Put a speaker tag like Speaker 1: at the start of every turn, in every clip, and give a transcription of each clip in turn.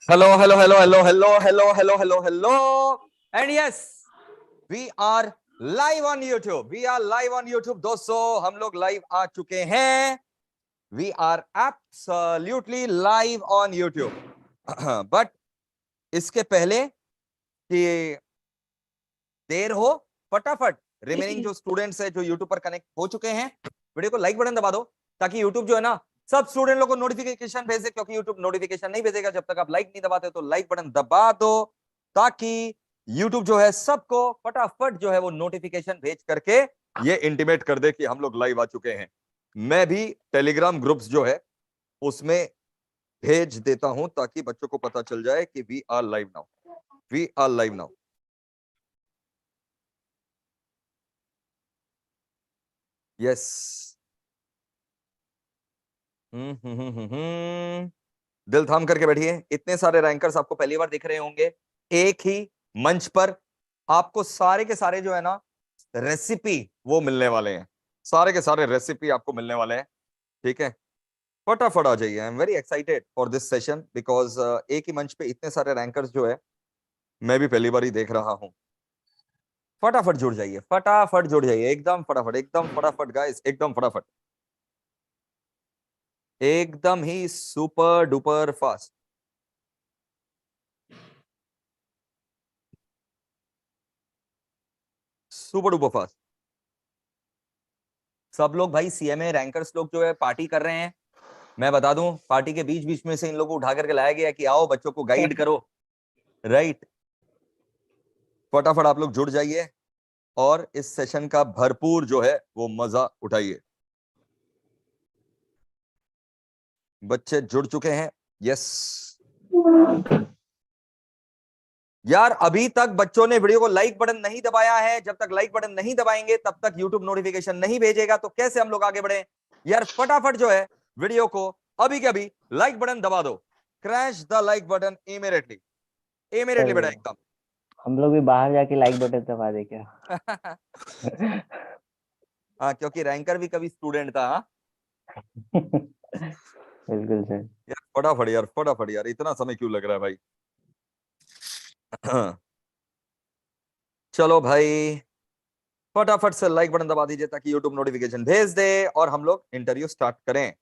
Speaker 1: Hello, hello, hello, hello, hello, hello, hello, hello, hello. And yes, we are live on YouTube. We are live on YouTube. दोस्तों हम लोग live आ चुके हैं. We are absolutely live on YouTube. But इसके पहले कि देर हो, फटाफट रिमेनिंग जो स्टूडेंट्स है जो YouTube पर कनेक्ट हो चुके हैं, वीडियो को लाइक बटन दबा दो ताकि YouTube जो है ना सब स्टूडेंट लोगों को नोटिफिकेशन भेजे, क्योंकि YouTube नोटिफिकेशन नहीं भेजेगा जब तक आप लाइक नहीं दबाते. तो लाइक बटन दबा दो ताकि YouTube जो है सबको फटाफट जो है वो नोटिफिकेशन भेज करके ये इंटीमेट कर दे कि हम लोग लाइव आ चुके हैं. मैं भी टेलीग्राम ग्रुप्स जो है उसमें भेज देता हूं ताकि बच्चों को पता चल जाए कि we are live now. We are live now. Yes. दिल थाम करके बैठिए. इतने सारे रैंकर्स आपको पहली बार दिख रहे होंगे एक ही मंच पर. आपको सारे के सारे जो है ना रेसिपी वो मिलने वाले हैं. सारे के सारे रेसिपी आपको मिलने वाले हैं. ठीक है, फटाफट आ जाइए. I am very excited for this session because एक ही मंच पे इतने सारे रैंकर्स जो है मैं भी पहली बार ही देख रहा हूं. फटाफट जुड़ जाइए, फटाफट जुड़ जाइए. एकदम फटाफट, एकदम फटाफट गाइस, एकदम फटाफट, एकदम ही super duper fast. Super duper fast. सब लोग भाई सीएमए रैंकर्स लोग जो है पार्टी कर रहे हैं. मैं बता दूं, पार्टी के बीच बीच में से इन लोगों को उठा करके लाया गया कि आओ बच्चों को गाइड करो. राइट. फटाफट आप लोग जुड़ जाइए और इस सेशन का भरपूर जो है वो मजा उठाइए. बच्चे जुड़ चुके हैं. यस यार, अभी तक बच्चों ने वीडियो को लाइक बटन नहीं दबाया है. जब तक लाइक बटन नहीं दबाएंगे तब तक YouTube नोटिफिकेशन नहीं भेजेगा. तो कैसे हम लोग आगे बढ़े यार? फटाफट जो है वीडियो को अभी के अभी लाइक बटन दबा दो. Crash the like button immediately, immediately बेटा, एकदम.
Speaker 2: हम लोग भी बाहर जाके लाइक बटन दबा दे क्या?
Speaker 1: हाँ, क्योंकि रैंकर भी कभी स्टूडेंट था. हाँ
Speaker 2: बिल्कुल सर.
Speaker 1: यार फटाफट यार, फटाफट यार, इतना समय क्यों लग रहा है भाई? चलो भाई, फटाफट से लाइक बटन दबा दीजिए ताकि YouTube नोटिफिकेशन भेज दे और हम लोग इंटरव्यू स्टार्ट करें.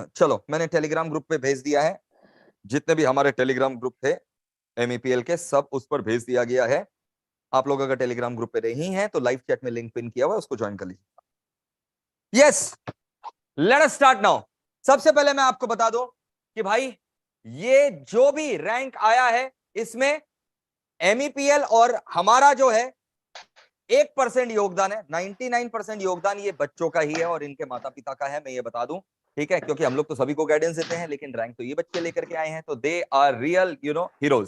Speaker 1: चलो, मैंने टेलीग्राम ग्रुप पे भेज दिया है. जितने भी हमारे टेलीग्राम ग्रुप थे MEPL के, सब उस पर भेज दिया गया है. आप लोग अगर टेलीग्राम ग्रुप पे नहीं हैं तो लाइव चैट में लिंक पिन किया हुआ है, उसको ज्वाइन कर लीजिए. Yes, let us start now. सबसे पहले मैं आपको बता दूं कि भाई ये जो भी रैंक आया है इसमें MEPL और हमारा जो है 1% योगदान है. 99% योगदान ये बच्चों का ही है और इनके माता पिता का है, मैं ये बता दूं. ठीक है, क्योंकि हम लोग तो सभी को गाइडेंस देते हैं लेकिन रैंक तो ये बच्चे लेकर के आए हैं. तो दे आर रियल हीरोज.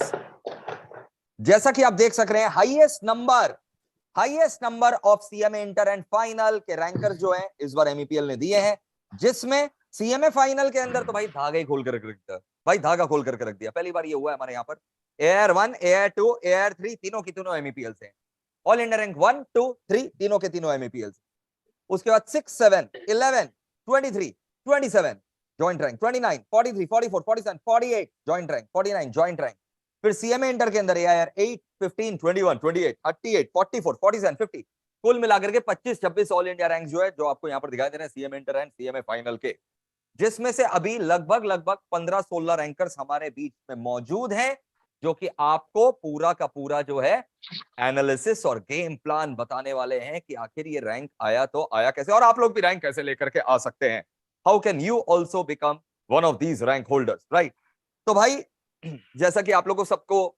Speaker 1: जैसा कि आप देख सक रहे हैं, highest number of CMA inter and final के रैंकर्स जो हैं इस बार MEPL ने दिए हैं, जिसमें सीएमए फाइनल के अंदर तो भाई धागा ही खोल कर रख दिया. भाई धागा खोल करके रख दिया. पहली बार ये हुआ है हमारे यहाँ पर. AR1, AR2, AR3 तीनों की तीनों MEPL से. ऑल इंडिया रैंक 1, 2, 3 तीनों के तीनों MEPL से. उसके बाद 6, 7, 11, 23, 27 joint rank, 29, 43, 44, 47, 48 joint rank, 49 joint rank. फिर सीएमए इंटर के अंदर AR 8, 15, 21, 28, 38, 44, 47, 50 कुल मिलाकर के 25-26 ऑल इंडिया रैंक जो है, जो आपको यहाँ पर दिखाई दे रहे हैं CMA inter and CMA final के, जिसमें से अभी लगभग 15-16 रैंकर्स हमारे बीच में मौजूद हैं, जो कि आपको पूरा का पूरा जो है एनालिसिस और गेम प्लान बताने वाले हैं कि आखिर ये रैंक आया तो आया कैसे, और आप लोग भी रैंक कैसे लेकर के आ सकते हैं. How can you also become one of these rank holders, right? तो भाई जैसा कि आप लोगों को सबको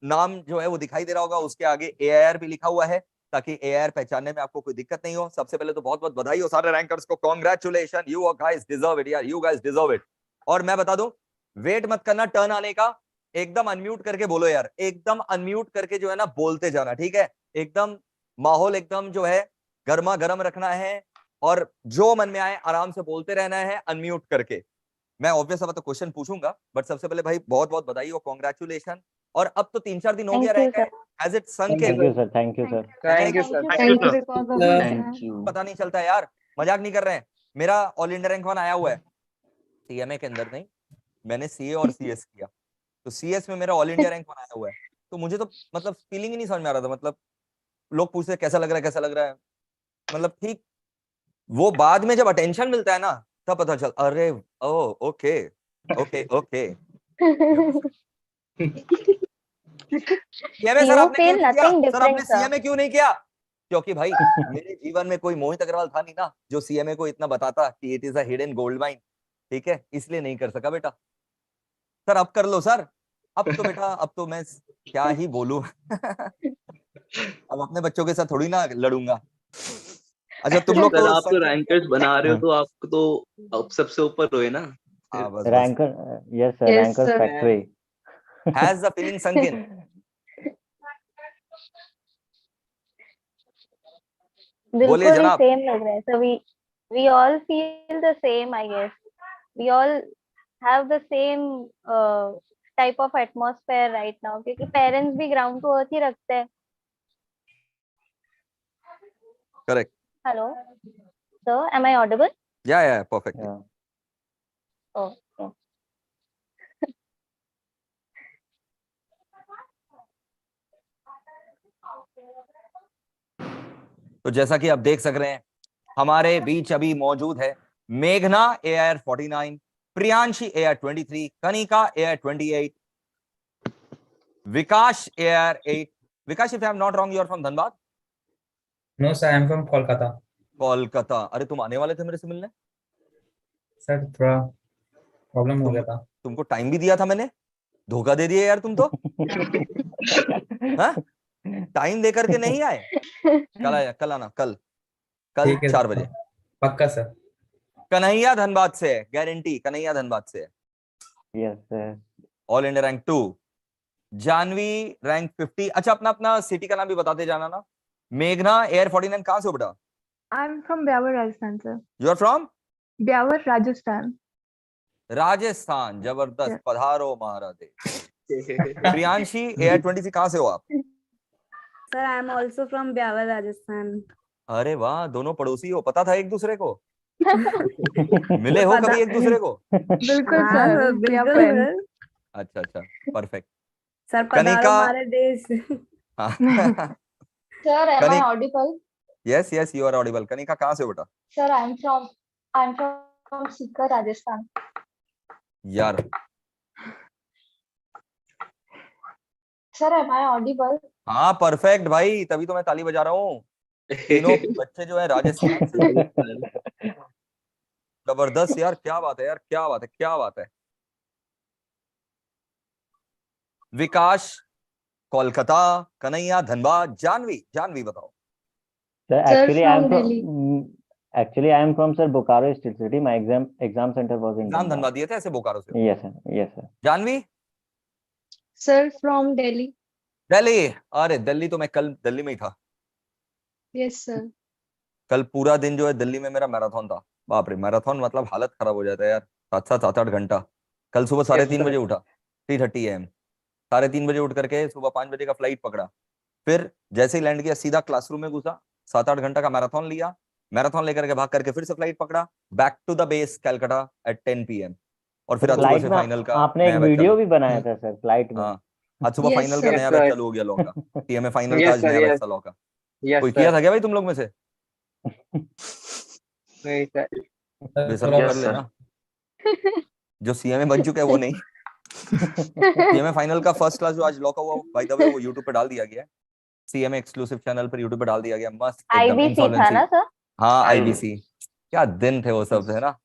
Speaker 1: नाम जो है वो दिखाई दे रहा होगा, उसके आगे AIR भी लिखा हुआ है ताकि AIR पहचानने में आपको कोई दिक्कत नहीं हो. सबसे पहले तो बहुत बहुत बधाई हो सारे रैंकर्स को. Congratulation, you guys deserve it यार, यू गाइस डिजर्व इट. और मैं बता दूं, वेट मत करना टर्न आने का. एकदम अनम्यूट करके बोलो यार, एकदम अनम्यूट करके जो है ना बोलते जाना. ठीक है, एकदम माहौल एकदम जो है गर्मा गर्म रखना है और जो मन में आए आराम से बोलते रहना है अनम्यूट करके. मैं ऑब्वियस अब तो क्वेश्चन पूछूंगा, बट सबसे पहले भाई बहुत बहुत बधाई हो, कांग्रेचुलेशन. और अब तो 3-4 दिन हो गया रैंक है, has it sunk in?
Speaker 2: Thank you sir. Thank you sir.
Speaker 3: Thank you sir.
Speaker 2: Thank you.
Speaker 1: पता नहीं चलता है यार, मजाक नहीं कर रहे हैं. मेरा ऑल इंडिया रैंक 1 आया हुआ है सीएमए के अंदर नहीं, मैंने CA और CS किया. तो सीएस में मेरा ऑल इंडिया रैंक बनाया हुआ है, तो मुझे तो मतलब फीलिंग ही नहीं समझ में आ रहा था। मतलब लोग पूछते कैसा लग रहा है, कैसा लग रहा है, मतलब ठीक। वो बाद में जब अटेंशन मिलता है ना, तब पता चल, अरे ओ okay okay okay. CMA sir
Speaker 3: You
Speaker 1: आपने क्यों
Speaker 3: feel
Speaker 1: नहीं किया?
Speaker 3: nothing
Speaker 1: सर आपने
Speaker 3: different, sir.
Speaker 1: सीएमए क्यों नहीं किया? क्योंकि भाई मेरे जीवन में कोई मोहित अग्रवाल था नहीं ना, जो सीएमए को इतना बताता कि it is a hidden gold mine. ठीक है, इसलिए नहीं कर सका बेटा। सर अब कर लो सर, अब तो बेटा, अब तो मैं क्या ही बोलूं। अब अपने बच्चों के साथ थोड़ी ना लड़ूंगा। अच्छा तुम लोग
Speaker 4: सर
Speaker 1: तो
Speaker 4: आप तो
Speaker 1: संख्या-
Speaker 4: रैंकर्स बना रहे हो तो आपको तो आप सबसे ऊपर हुए ना।
Speaker 1: हाँ बस बस।
Speaker 2: Ranker, yes sir,
Speaker 3: Yes,
Speaker 2: rankers
Speaker 3: sir.
Speaker 2: Factory.
Speaker 1: Has the feeling sunk in? बोलिए
Speaker 3: बिल्कुल ही
Speaker 1: जनाब।
Speaker 3: सेम लग रहा है, so we all feel the same, I guess. We all have the same type of atmosphere right now, क्योंकि parents भी ground to earth ही रखते हैं.
Speaker 1: Correct.
Speaker 3: Hello sir, am I audible?
Speaker 1: या परफेक्ट।
Speaker 3: Oh, okay.
Speaker 1: तो जैसा कि आप देख सक रहे हैं, हमारे बीच अभी मौजूद है मेघना AIR 49, Priyanshi AIR 23, Kanika AIR 28, Vikas AIR 8। Vikas, if I am not wrong, you are from Dhanbad?
Speaker 5: No, sir, I am from Kolkata.
Speaker 1: Kolkata. अरे तुम आने वाले थे मेरे से मिलने।
Speaker 5: सर थोड़ा प्रॉब्लम हो गया था।
Speaker 1: तुमको टाइम भी दिया था मैंने, धोखा दे दिया यार तुम तो। हाँ? टाइम दे करके नहीं आए। कल आया, कल आना, कल
Speaker 5: ठीक है
Speaker 1: 4
Speaker 5: सर,
Speaker 1: बजे।
Speaker 5: पक्का सर।
Speaker 1: कन्हैया धनबाद से है, गारंटी, कन्हैया धनबाद से है।
Speaker 2: Yes sir.
Speaker 1: All India rank 2, Janhvi rank 50। अच्छा अपना अपना सिटी का नाम भी बताते जाना ना। मेघना AIR 49 कहां से हो बेटा?
Speaker 6: I'm from Byawar, Rajasthan, sir.
Speaker 1: You are from
Speaker 6: Byawar, Rajasthan.
Speaker 1: Rajasthan. जबरदस्त,
Speaker 6: Yeah.
Speaker 1: पधारो महाराज। प्रियांशी AIR 20 कहां से हो आप?
Speaker 7: Sir, I am also from Byawar, Rajasthan.
Speaker 1: अरे वाह, दोनों पड़ोसी हो, पता था एक दूसरे को? मिले हो कभी एक दूसरे को?
Speaker 6: बिल्कुल
Speaker 7: हाँ,
Speaker 6: सर,
Speaker 7: sir,
Speaker 6: we are
Speaker 7: बिल्कुल
Speaker 6: friends.
Speaker 7: sir.
Speaker 1: अच्छा अच्छा, परफेक्ट।
Speaker 7: Sir, पधारो
Speaker 1: कनिका-
Speaker 7: हमारे देश।
Speaker 3: Sir, am I
Speaker 1: Kani-
Speaker 3: audible?
Speaker 1: Yes yes, you are audible. Kanika कहां से हो बेटा?
Speaker 3: Sir, I'm from Sikar, Rajasthan.
Speaker 1: यार
Speaker 3: Sir, am I audible?
Speaker 1: हाँ परफेक्ट भाई, तभी तो मैं ताली बजा रहा हूँ। तीनों बच्चे जो है राजस्थान से। जबरदस्त यार, क्या बात है यार, क्या बात है, क्या बात है। विकास कोलकाता, कन्हैया धनबाद, जानवी, जानवी बताओ।
Speaker 2: Sir
Speaker 3: Sir,
Speaker 2: actually I am
Speaker 3: from Delhi.
Speaker 2: From sir Bokaro state city. My exam centre was in
Speaker 1: exam Dhanbad दिए थे ऐसे बोकारो से?
Speaker 2: Yes sir, yes sir.
Speaker 1: Janhvi?
Speaker 3: Sir, from Delhi.
Speaker 1: Delhi. अरे दिल्ली तो मैं कल दिल्ली में ही था।
Speaker 3: Yes, sir.
Speaker 1: कल पूरा दिन जो है दिल्ली में मेरा मैराथन था। बाप रे, मैराथन मतलब हालत खराब हो जाता है यार। 7-8 घंटा। कल सुबह 3:30 बजे उठा, 3:30 AM। 3:30 बजे उठ करके सुबह 5 बजे का फ्लाइट पकड़ा। फिर जैसे ही लैंड किया सीधा क्लासरूम में घुसा, 7-8 घंटा का मैराथन लिया। मैराथन लेकर के भाग करके फिर से फ्लाइट पकड़ा, back to the base Calcutta at 10 PM। और फिर आज सुबह
Speaker 2: फ्लाइट
Speaker 1: से
Speaker 2: में
Speaker 1: फाइनल का
Speaker 2: आपने एक
Speaker 1: नया बैच
Speaker 2: वीडियो
Speaker 1: चालू।
Speaker 2: भी बनाया था सर फ्लाइट में।
Speaker 1: हाँ, आज सुबह
Speaker 3: Yes,
Speaker 1: फाइनल का
Speaker 3: sir.
Speaker 1: नया बैच चालू हो गया लॉ का। TMA फाइनल का
Speaker 4: Yes,
Speaker 1: आज
Speaker 4: sir,
Speaker 1: नया बैच
Speaker 4: yes.
Speaker 1: था लॉ का।
Speaker 4: यस
Speaker 1: कोई किया था क्या भाई तुम लोग में से?
Speaker 4: नहीं सर।
Speaker 1: बेशर्म
Speaker 5: थोड़ा
Speaker 1: कर
Speaker 4: Yes,
Speaker 1: लेना। जो CMA बन चुके हैं वो नहीं। CMA फाइनल का फर्स्ट क्लास जो आज लॉ का हुआ, बाय द वे वो YouTube पे डाल दिया गया है। CMA एक्सक्लूसिव चैनल पर YouTube पे डाल दिया गया। मस्त एकदम
Speaker 3: IBC था
Speaker 1: इंसॉल्वेंसी।
Speaker 3: ना सर?
Speaker 1: हाँ IBC। क्या दिन थे वो सब, है ना?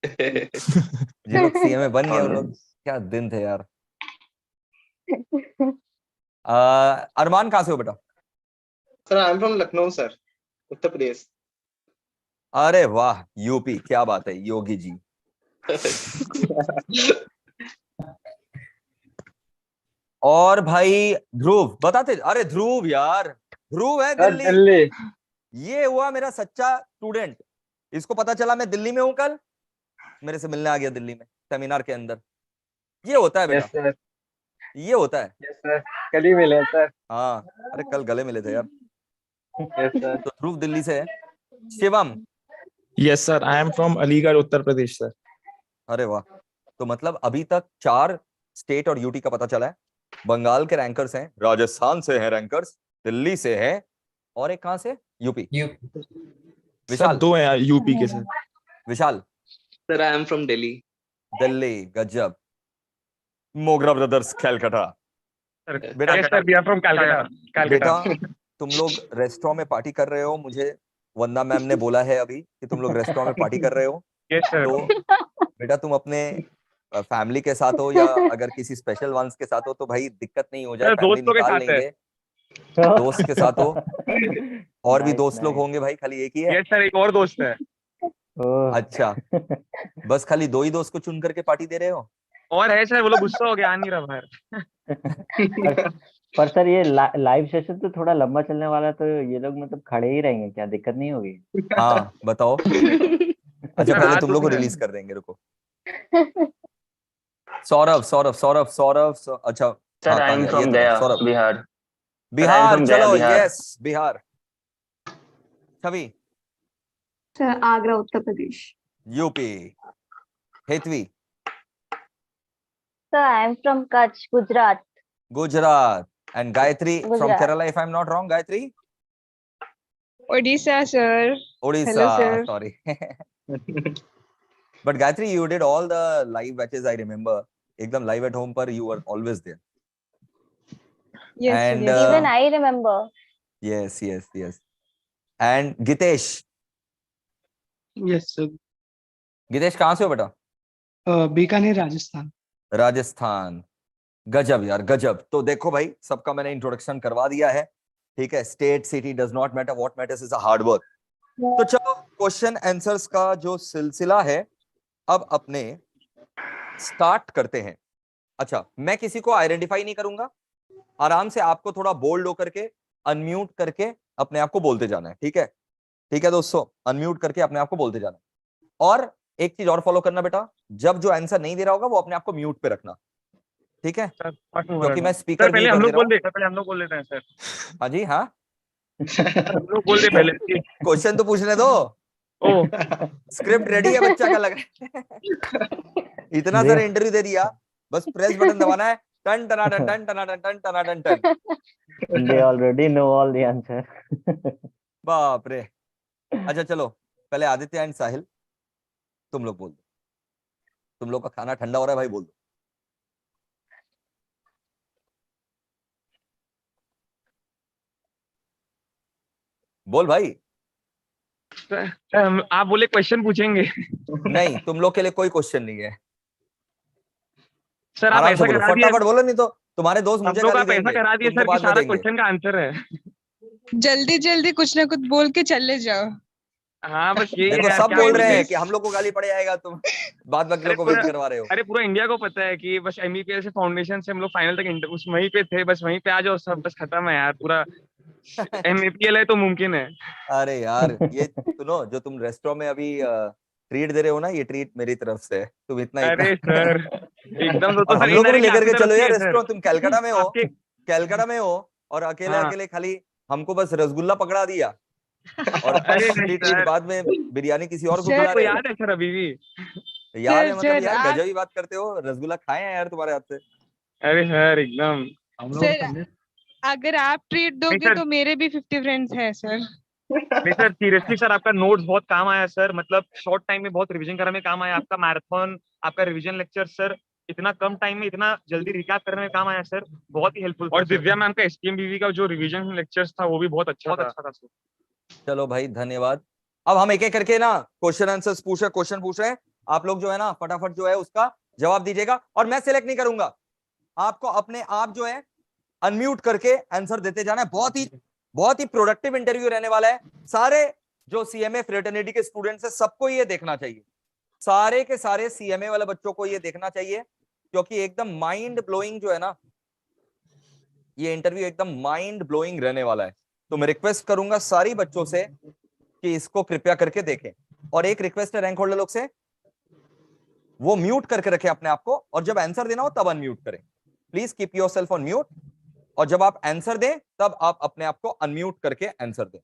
Speaker 1: जिन लोग CMA बन गए उन लोग, क्या दिन थे यार। अरमान कहाँ से हो बेटा?
Speaker 8: Sir I am from Lucknow sir, Uttar Pradesh.
Speaker 1: अरे वाह, यूपी, क्या बात है योगी जी। और भाई ध्रुव बताते। अरे ध्रुव यार, ध्रुव है दिल्ली।
Speaker 4: दिल्ली।
Speaker 1: ये हुआ मेरा सच्चा स्टूडेंट। इसको पता चला मैं दिल्ली में हूं कल, मेरे से मिलने आ गया दिल्ली में सेमिनार के अंदर। ये होता है
Speaker 4: यस
Speaker 1: बेटा,
Speaker 4: सर,
Speaker 1: ये होता है।
Speaker 4: यस सर, कल ही मिले सर।
Speaker 1: हाँ, अरे कल गले मिले थे यार।
Speaker 4: Yes sir.
Speaker 1: तो ध्रुव दिल्ली से है। Shivam?
Speaker 9: Yes sir, I am from Aligarh Uttar Pradesh sir.
Speaker 1: अरे वाह, तो मतलब अभी तक 4 स्टेट और यूटी का पता चला है। बंगाल के रैंकर्स हैं, राजस्थान से हैं रैंकर्स, दिल्ली से है, और एक कहां से? यूपी।
Speaker 5: You.
Speaker 1: विशाल,
Speaker 9: दो हैं यूपी के sir.
Speaker 1: Vishal
Speaker 4: sir I am from Delhi.
Speaker 1: Delhi, गजब। मोगरा ब्रदर्स कैलकाटा। बेटा बेटा तुम लोग रेस्टोरेंट में पार्टी कर रहे हो, मुझे वंदना मैम ने बोला है अभी कि तुम लोग रेस्टोरेंट में पार्टी कर रहे हो। तो बेटा तुम अपने फैमिली के साथ हो या अगर किसी स्पेशल वंस के साथ हो तो भाई दिक्कत नहीं हो जाए, फैमिली निकाल लेंगे। दोस्त के साथ हो, और भी दोस्त लोग होंगे भाई, खाली एक ही है?
Speaker 9: सर एक और दोस्त है।
Speaker 1: अच्छा, बस खाली दो ही दोस्त को चुन करके पार्टी दे रहे हो?
Speaker 9: और है सर, वो लोग गुस्सा हो गया, आ नहीं रहा बाहर।
Speaker 2: पर सर ये लाइव सेशन तो थोड़ा लंबा चलने वाला है, तो ये लोग मतलब खड़े ही रहेंगे क्या? दिक्कत नहीं होगी?
Speaker 1: हाँ बताओ। अच्छा पहले तुम लोग को रिलीज कर देंगे, रुको। सौरभ सौरभ सौरभ सौरभ अच्छा
Speaker 10: सर आई एम फ्रॉम गया, बिहार।
Speaker 1: बिहार, चलो yes Bihar. Chhavi?
Speaker 6: Sir Agra Uttar Pradesh.
Speaker 1: UP. Hetvi?
Speaker 3: Sir, I am from Kutch, Gujarat.
Speaker 1: Gujarat. And Gayatri from
Speaker 3: Gujarat.
Speaker 1: Kerala, if I am not wrong. Gayatri?
Speaker 11: Odisha, sir.
Speaker 1: Odisha,
Speaker 11: Hello, sir.
Speaker 1: sorry. But Gayatri, you did all the live batches, I remember. Ekdam live at home par you were always there.
Speaker 11: Yes, sir,
Speaker 1: And
Speaker 11: yes.
Speaker 3: Even I remember.
Speaker 1: yes. And Gitesh?
Speaker 12: Yes sir.
Speaker 1: Gitesh कहाँ से हो बेटा?
Speaker 12: बीकानेर, राजस्थान।
Speaker 1: राजस्थान, गजब यार गजब। तो देखो भाई, सबका मैंने इंट्रोडक्शन करवा दिया है, ठीक है। State city does not matter, what matters is a hard work. तो चलो क्वेश्चन आंसर्स का जो सिलसिला है अब अपने स्टार्ट करते हैं। अच्छा, मैं किसी को आइडेंटिफाई नहीं करूंगा, आराम से आपको थोड़ा बोल्ड होकर के अनम्यूट करके अपने आप को बोलते जाना है, ठीक है? ठीक है दोस्तों, अनम्यूट करके अपने आप को बोलते जाना है। और एक चीज और फॉलो करना बेटा, जब जो आंसर नहीं दे रहा होगा वो अपने आप को म्यूट पे रखना, ठीक है? क्योंकि मैं स्पीकर
Speaker 9: पहले हम लोग बोल देते हैं सर।
Speaker 1: हाँ जी, हाँ
Speaker 9: हम लोग बोल दे पहले।
Speaker 1: क्वेश्चन तो पूछने दो।
Speaker 9: ओ
Speaker 1: स्क्रिप्ट रेडी है बच्चा का, लग रहा है। इतना सारा इंटरव्यू दे दिया, बस प्रेस बटन दबाना है, टन टना टन टन टना टन टन टना टन टन।
Speaker 2: They already know all the answer.
Speaker 1: बाप रे। अच्छा चलो, पहले आदित्य एंड साहिल तुम लोग बोल दो। तुम लोग का खाना ठंडा हो रहा है भाई, बोल दो। बोल भाई।
Speaker 9: आप बोले क्वेश्चन पूछेंगे।
Speaker 1: नहीं, तुम लोग के लिए कोई क्वेश्चन नहीं है।
Speaker 9: सर आप
Speaker 1: आराम से
Speaker 9: ऐसा
Speaker 1: बोलो,
Speaker 9: करा दिए,
Speaker 1: फटाफट बोलो, नहीं तो तुम्हारे दोस्त
Speaker 9: हम
Speaker 1: मुझे
Speaker 9: लोग
Speaker 1: गाली
Speaker 9: आप ऐसा
Speaker 1: देंगे,
Speaker 9: करा दिए
Speaker 1: तुमको
Speaker 9: सर कि
Speaker 1: बाद में
Speaker 9: सारा
Speaker 1: देंगे।
Speaker 9: क्वेश्चन का आंसर है।
Speaker 11: जल्दी जल्दी कुछ ना कुछ बोल के चले जाओ।
Speaker 9: हाँ बस ये
Speaker 1: देखो
Speaker 9: यार,
Speaker 1: सब
Speaker 9: क्या
Speaker 1: बोल
Speaker 9: बोले।
Speaker 1: रहे हैं कि हम लोग को गाली पड़ जाएगा, तुम बाद बाकी लोग को वेट करवा रहे हो।
Speaker 9: अरे पूरा इंडिया को पता है कि बस एमईपीएल से फाउंडेशन से हम लोग फाइनल तक उस वहीं पे थे, बस वहीं पे आ जाओ सब, बस खत्म है यार पूरा। एमईपीएल है तो मुमकिन है।
Speaker 1: अरे यार ये सुनो, जो तुम रेस्टोरेंट में अभी ट्रीट दे रहे हो ना, ये ट्रीट मेरी तरफ से है, तुम इतना
Speaker 9: अरे सर एकदम
Speaker 1: और हम लोग को भी लेकर के चलो यार रेस्टोरेंट। तुम कलकत्ता में हो,
Speaker 9: आपके
Speaker 1: कलकत्ता में हो और अकेले
Speaker 9: हाँ।
Speaker 1: अकेले खाली हमको बस रसगुल्ला पकड़ा दिया और
Speaker 9: अरे नहीं
Speaker 1: ट्रीट
Speaker 9: सर।
Speaker 1: बाद में बिरयानी किसी और को
Speaker 11: सर,
Speaker 1: खिला
Speaker 9: आपको
Speaker 1: रहे हो।
Speaker 9: याद है सर अभी भी?
Speaker 1: याद है
Speaker 11: सर,
Speaker 1: मतलब
Speaker 11: सर,
Speaker 1: यार,
Speaker 11: आप-
Speaker 1: गजब ही बात करते हो। रसगुल्ला खाए हैं यार तुम्हारे हाथ से।
Speaker 9: अरे सर एकदम।
Speaker 11: सर अगर आप ट्रीट दोगे
Speaker 9: सर।
Speaker 11: तो मेरे भी 50 फ्रेंड्स हैं सर।
Speaker 9: नहीं सर सीरियसली सर, आपका नोट्स बहुत काम आया सर, मतलब शॉर्ट टाइम में बहुत रिवीजन करने में काम आया। आपका मैराथन, आपका रिवीजन लेक्चर सर, इतना कम टाइम में इतना जल्दी रिकैप करने में काम आया सर, बहुत ही हेल्पफुल। और दिव्या मैम का एसटीएमबीवी का जो रिवीजन लेक्चर्स था वो भी बहुत अच्छा था सर।
Speaker 1: चलो भाई धन्यवाद। अब हम एक एक करके ना क्वेश्चन आंसर्स क्वेश्चन पूछ रहे हैं, आप लोग जो है ना फटाफट जो है उसका जवाब दीजिएगा और मैं सिलेक्ट नहीं करूंगा, आपको अपने आप जो है अनम्यूट करके आंसर देते जाना है। बहुत ही प्रोडक्टिव इंटरव्यू रहने वाला है। सारे जो सीएमए फ्रेटर्निटी के स्टूडेंट्स हैं सबको ये देखना चाहिए, सारे के सारे सीएमए वाले बच्चों को ये देखना चाहिए, क्योंकि एकदम माइंड ब्लोइंग जो है ना, ये इंटरव्यू एकदम माइंड ब्लोइंग रहने वाला है। तो मैं रिक्वेस्ट करूंगा सारी बच्चों से कि इसको कृपया करके देखें। और एक रिक्वेस्ट है रैंक होल्डर लोग से, वो म्यूट करके रखें अपने आप को, और जब आंसर देना हो तब अनम्यूट करें। Please keep yourself on mute, और जब आप आंसर दें तब आप अपने आप को अनम्यूट करके आंसर दें।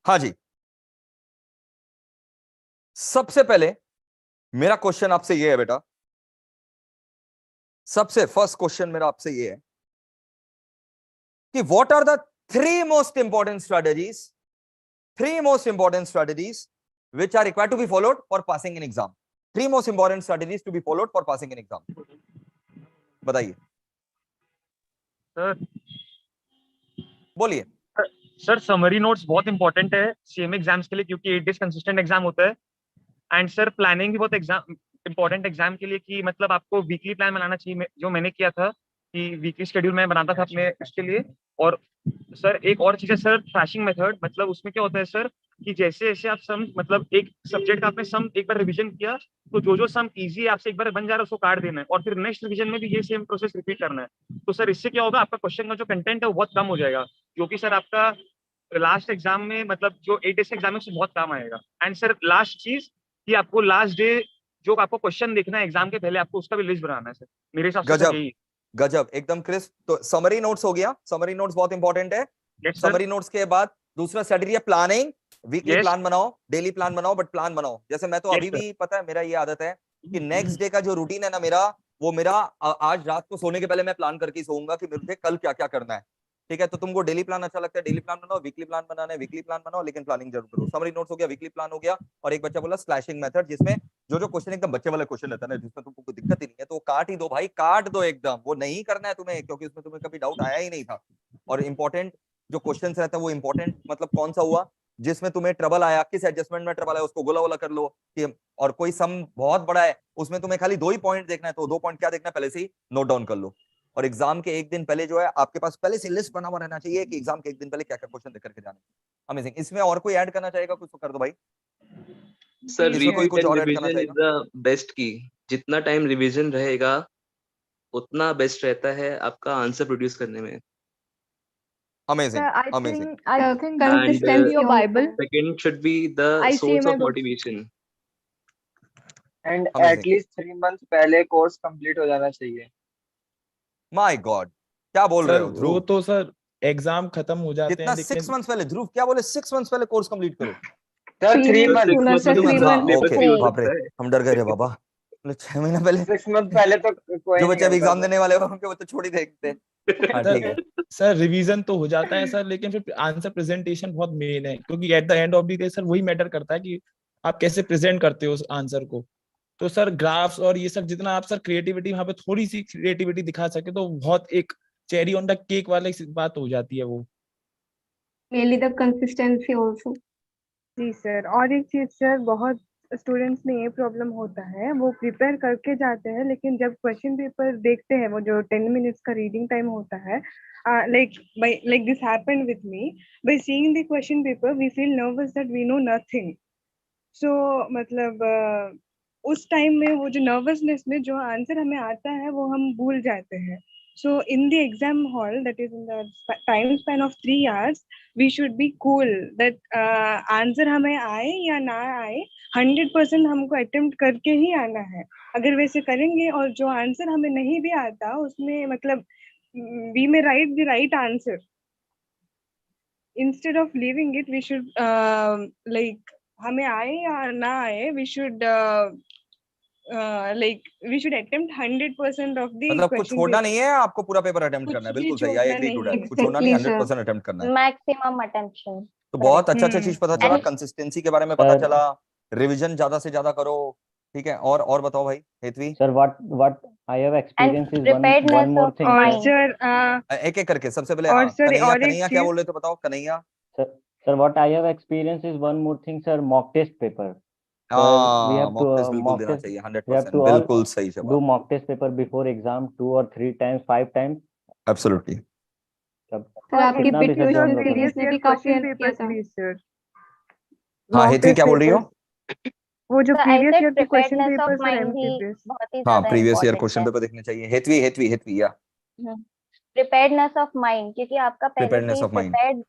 Speaker 1: हाँ जी, सबसे पहले मेरा क्वेश्चन आपसे ये है बेटा, सबसे फर्स्ट क्वेश्चन मेरा आपसे ये है कि what are the three most important strategies which are required to be followed for passing an exam? Three most important strategies to be followed for passing an exam. बताइए,
Speaker 9: सर
Speaker 1: बोलिए।
Speaker 9: Sir summary notes बहुत important है CMA exams के लिए, क्योंकि 8 days consistent exam होता है। And sir planning भी बहुत इंपॉर्टेंट एग्जाम के लिए, कि मतलब आपको वीकली प्लान बनाना चाहिए, जो मैंने किया था कि वीकली शेड्यूल मैं बनाता था अपने उसके लिए। और सर एक और चीज है सर, ट्रैशिंग मेथड, मतलब उसमें क्या होता है सर कि जैसे जैसे आप सम, मतलब एक सब्जेक्ट का आपने सम एक बार रिवीजन किया, तो जो सम इजी आपसे एक बार बन जा रहा है उसको काट देना है, और फिर नेक्स्ट रिवीजन में भी ये सेम प्रोसेस रिपीट करना है। तो सर इससे क्या होगा, आपका क्वेश्चन का जो कंटेंट है वो बहुत कम हो जाएगा, क्योंकि सर आपका लास्ट एग्जाम में, मतलब जो 8 डेज एग्जाम है उसमें बहुत काम आएगा। एंड सर लास्ट चीज कि आपको लास्ट डे जो आपको क्वेश्चन देखना है एग्जाम के पहले, आपको उसका भी लिस्ट बनाना है सर, मेरे हिसाब से
Speaker 1: गजब,
Speaker 9: यही।
Speaker 1: गजब, एकदम क्रिस्प। तो समरी नोट्स हो गया, समरी नोट्स बहुत इंपॉर्टेंट है। समरी नोट्स के बाद दूसरा स्ट्रेटजी है प्लानिंग। वीकली प्लान बनाओ, डेली प्लान बनाओ, बट प्लान बनाओ। जैसे मैं तो अभी भी, पता है मेरा ये आदत है कि नेक्स्ट डे का जो रूटीन है ना मेरा, वो मेरा आज रात को सोने के पहले मैं प्लान करके सोऊंगा कि मुझे कल क्या क्या करना है। ठीक है, तो तुमको डेली प्लान अच्छा लगता है, डेली प्लान बनाओ, वीकली प्लान बनाना है वीकली प्लान बनाओ, लेकिन प्लानिंग जरूर करो। समरी नोट्स हो गया, वीकली प्लान हो गया, और एक बच्चा बोला स्लैशिंग मेथड, जिसमें जो क्वेश्चन एकदम बच्चे वाला क्वेश्चन रहता है ना, जिसमें तुमको कोई दिक्कत ही नहीं है, तो काट ही दो भाई, काट दो एकदम, वो नहीं करना है तुम्हें, क्योंकि उसमें तुम्हें कभी डाउट आया ही नहीं था। और इंपॉर्टेंट जो क्वेश्चन रहता है वो इंपॉर्टेंट मतलब कौन सा हुआ जिसमें तुम्हें ट्रबल आया, किस एडजस्टमेंट में ट्रबल आया, उसको गोला गोला कर लो कि, और कोई सम बहुत बड़ा है उसमें तुम्हें खाली 2 ही पॉइंट देखना है, तो 2 पॉइंट क्या देखना है पहले से ही नोट डाउन कर लो। और एग्जाम के एक दिन पहले जो है आपके पास पहले से लिस्ट बना हुआ रहना चाहिए कि एग्जाम के एक दिन पहले क्या क्या क्वेश्चन देख करके जाने। अमेजिंग। इसमें और कोई ऐड करना चाहेगा कुछ तो कर दो भाई।
Speaker 4: सर
Speaker 1: इसमें कोई कुछ और ऐड करना
Speaker 4: रिवीजन इज
Speaker 1: चाहेगा?
Speaker 4: द बेस्ट की। जितना टाइम रिवीजन रहेगा उतना बेस्ट रहता है आपका आंसर प्रोड्यूस करने में।
Speaker 1: Amazing,
Speaker 7: Sir,
Speaker 1: amazing.
Speaker 7: I think
Speaker 6: consistency
Speaker 7: your Bible.
Speaker 4: Second should be the
Speaker 7: I see
Speaker 4: source
Speaker 7: my
Speaker 4: of
Speaker 7: book.
Speaker 4: motivation.
Speaker 13: And
Speaker 1: Amazing.
Speaker 13: At least 3 month पहले कोर्स कंप्लीट हो जाना चाहिए।
Speaker 1: माय गॉड, क्या बोल रहे
Speaker 5: सर
Speaker 1: हो
Speaker 5: वो
Speaker 1: ध्रुव?
Speaker 5: तो सर एग्जाम खत्म हो जाते
Speaker 1: कितना
Speaker 5: हैं
Speaker 1: 6
Speaker 5: लेकिन
Speaker 1: मंथ्स पहले? ध्रुव क्या बोले? 6 मंथ्स पहले कोर्स कंप्लीट करो।
Speaker 13: सर 3
Speaker 6: months
Speaker 13: मंथ
Speaker 6: बोला सर,
Speaker 4: 3
Speaker 6: 3
Speaker 1: हाँ,
Speaker 6: months.
Speaker 1: ओके,
Speaker 4: भी हो
Speaker 1: बाप रे,
Speaker 4: सकता है।
Speaker 1: हम डर गए रे बाबा। 6 महीना पहले
Speaker 13: 6 मंथ पहले तो कोई
Speaker 1: जो
Speaker 13: नहीं
Speaker 1: बच्चे अभी
Speaker 13: होता
Speaker 1: एग्जाम
Speaker 13: सर।
Speaker 1: देने वाले हो उनके वो तो छोड़ ही देखते। हाँ ठीक है।
Speaker 5: सर रिवीजन तो हो जाता है सर, लेकिन फिर आंसर प्रेजेंटेशन बहुत मेन है, क्योंकि at the end of the day sir वही मैटर करता है कि आप कैसे प्रेजेंट करते हो उस आंसर को। तो सर ग्राफ्स और ये सब जितना आप सर क्रिएटिविटी, वहां पे थोड़ी सी क्रिएटिविटी दिखा सके तो बहुत एक चेरी ऑन द केक वाली बात हो जाती है वो।
Speaker 6: Mainly the consistency also.
Speaker 11: जी सर, और एक चीज सर, बहुत स्टूडेंट्स में ये प्रॉब्लम होता है, वो प्रिपेयर करके जाते हैं लेकिन जब क्वेश्चन पेपर देखते हैं, वो जो 10 मिनट्स का रीडिंग टाइम होता है, like this happened with me, by seeing the question paper we feel nervous that we know nothing. So मतलब उस टाइम में वो जो नर्वसनेस में जो आंसर हमें आता है वो हम भूल जाते हैं। So in the exam hall, that is in the time span of 3 hours, we should be cool that answer हमें आए या ना आए, 100% हमको attempt करके ही आना है। अगर वैसे करेंगे और जो आंसर हमें नहीं भी आता उसमें मतलब we may write the right answer. Instead of leaving it, we should like हमें आए या ना आए, we should like we should attempt 100% of the
Speaker 1: मतलब कुछ
Speaker 11: question
Speaker 1: छोड़ना
Speaker 11: paper.
Speaker 1: नहीं है, आपको पूरा पेपर अटेम्प्ट करना है।
Speaker 11: कुछ भी
Speaker 1: बिल्कुल सही, आई
Speaker 11: छोड़ना
Speaker 1: एग्री टू दैट।
Speaker 11: नहीं।
Speaker 1: कुछ छोड़ना नहीं,
Speaker 6: Exactly, sir.
Speaker 1: 100% अटेम्प्ट करना है।
Speaker 3: Maximum attention.
Speaker 1: तो बहुत अच्छा चीज पता चला,
Speaker 3: And-
Speaker 1: कंसिस्टेंसी के बारे में पता
Speaker 2: सर-
Speaker 1: चला, रिवीजन ज्यादा से ज्यादा करो। ठीक है, और बताओ भाई Hetvi.
Speaker 2: Sir, what I have experienced is one
Speaker 3: preparedness
Speaker 2: more
Speaker 3: of
Speaker 2: thing.
Speaker 11: और
Speaker 3: mind.
Speaker 11: सर
Speaker 1: एक एक करके सबसे पहले।
Speaker 11: और
Speaker 1: हाँ,
Speaker 11: सर,
Speaker 1: कन्हैया,
Speaker 11: और एक
Speaker 1: कन्हैया क्या
Speaker 11: चीज-
Speaker 1: बोल रहे थे बताओ Kanhaiya.
Speaker 2: Sir, what I have experienced is one more thing, sir. Mock test paper. we have
Speaker 1: mock
Speaker 2: to,
Speaker 1: test बिल्कुल
Speaker 2: mock
Speaker 1: देना
Speaker 2: test-
Speaker 1: चाहिए,
Speaker 2: We have
Speaker 1: 100%।
Speaker 2: to all
Speaker 1: बिल्कुल सही
Speaker 2: do
Speaker 1: जवाब।
Speaker 2: mock test paper before exam 2 or 3 times, 5 times.
Speaker 1: Absolutely.
Speaker 2: तब
Speaker 6: sir आपकी
Speaker 2: कितना भी
Speaker 6: पीटी
Speaker 2: सर जो
Speaker 6: और
Speaker 2: हम लोग
Speaker 6: प्रीवियस
Speaker 2: करें।
Speaker 6: ने भी काफी हेल्प किया था।
Speaker 11: Please sir.
Speaker 1: हाँ हेतवी क्या बोल रही हो?
Speaker 11: वो जो
Speaker 3: So I
Speaker 11: previous
Speaker 3: said
Speaker 11: year के question
Speaker 3: preparedness of
Speaker 11: paper sir
Speaker 3: mind भी
Speaker 11: एमसीक्यूज।
Speaker 3: बहुत ही
Speaker 1: हाँ,
Speaker 3: ज्यादा
Speaker 1: प्रीवियस ईयर
Speaker 3: important
Speaker 1: क्वेश्चन
Speaker 3: है।
Speaker 1: पेपर देखने चाहिए। हेतवी या
Speaker 3: प्रिपेयर्डनेस ऑफ माइंड, क्योंकि आपका पहले से
Speaker 1: Preparedness
Speaker 3: he
Speaker 1: of mind.
Speaker 3: Prepared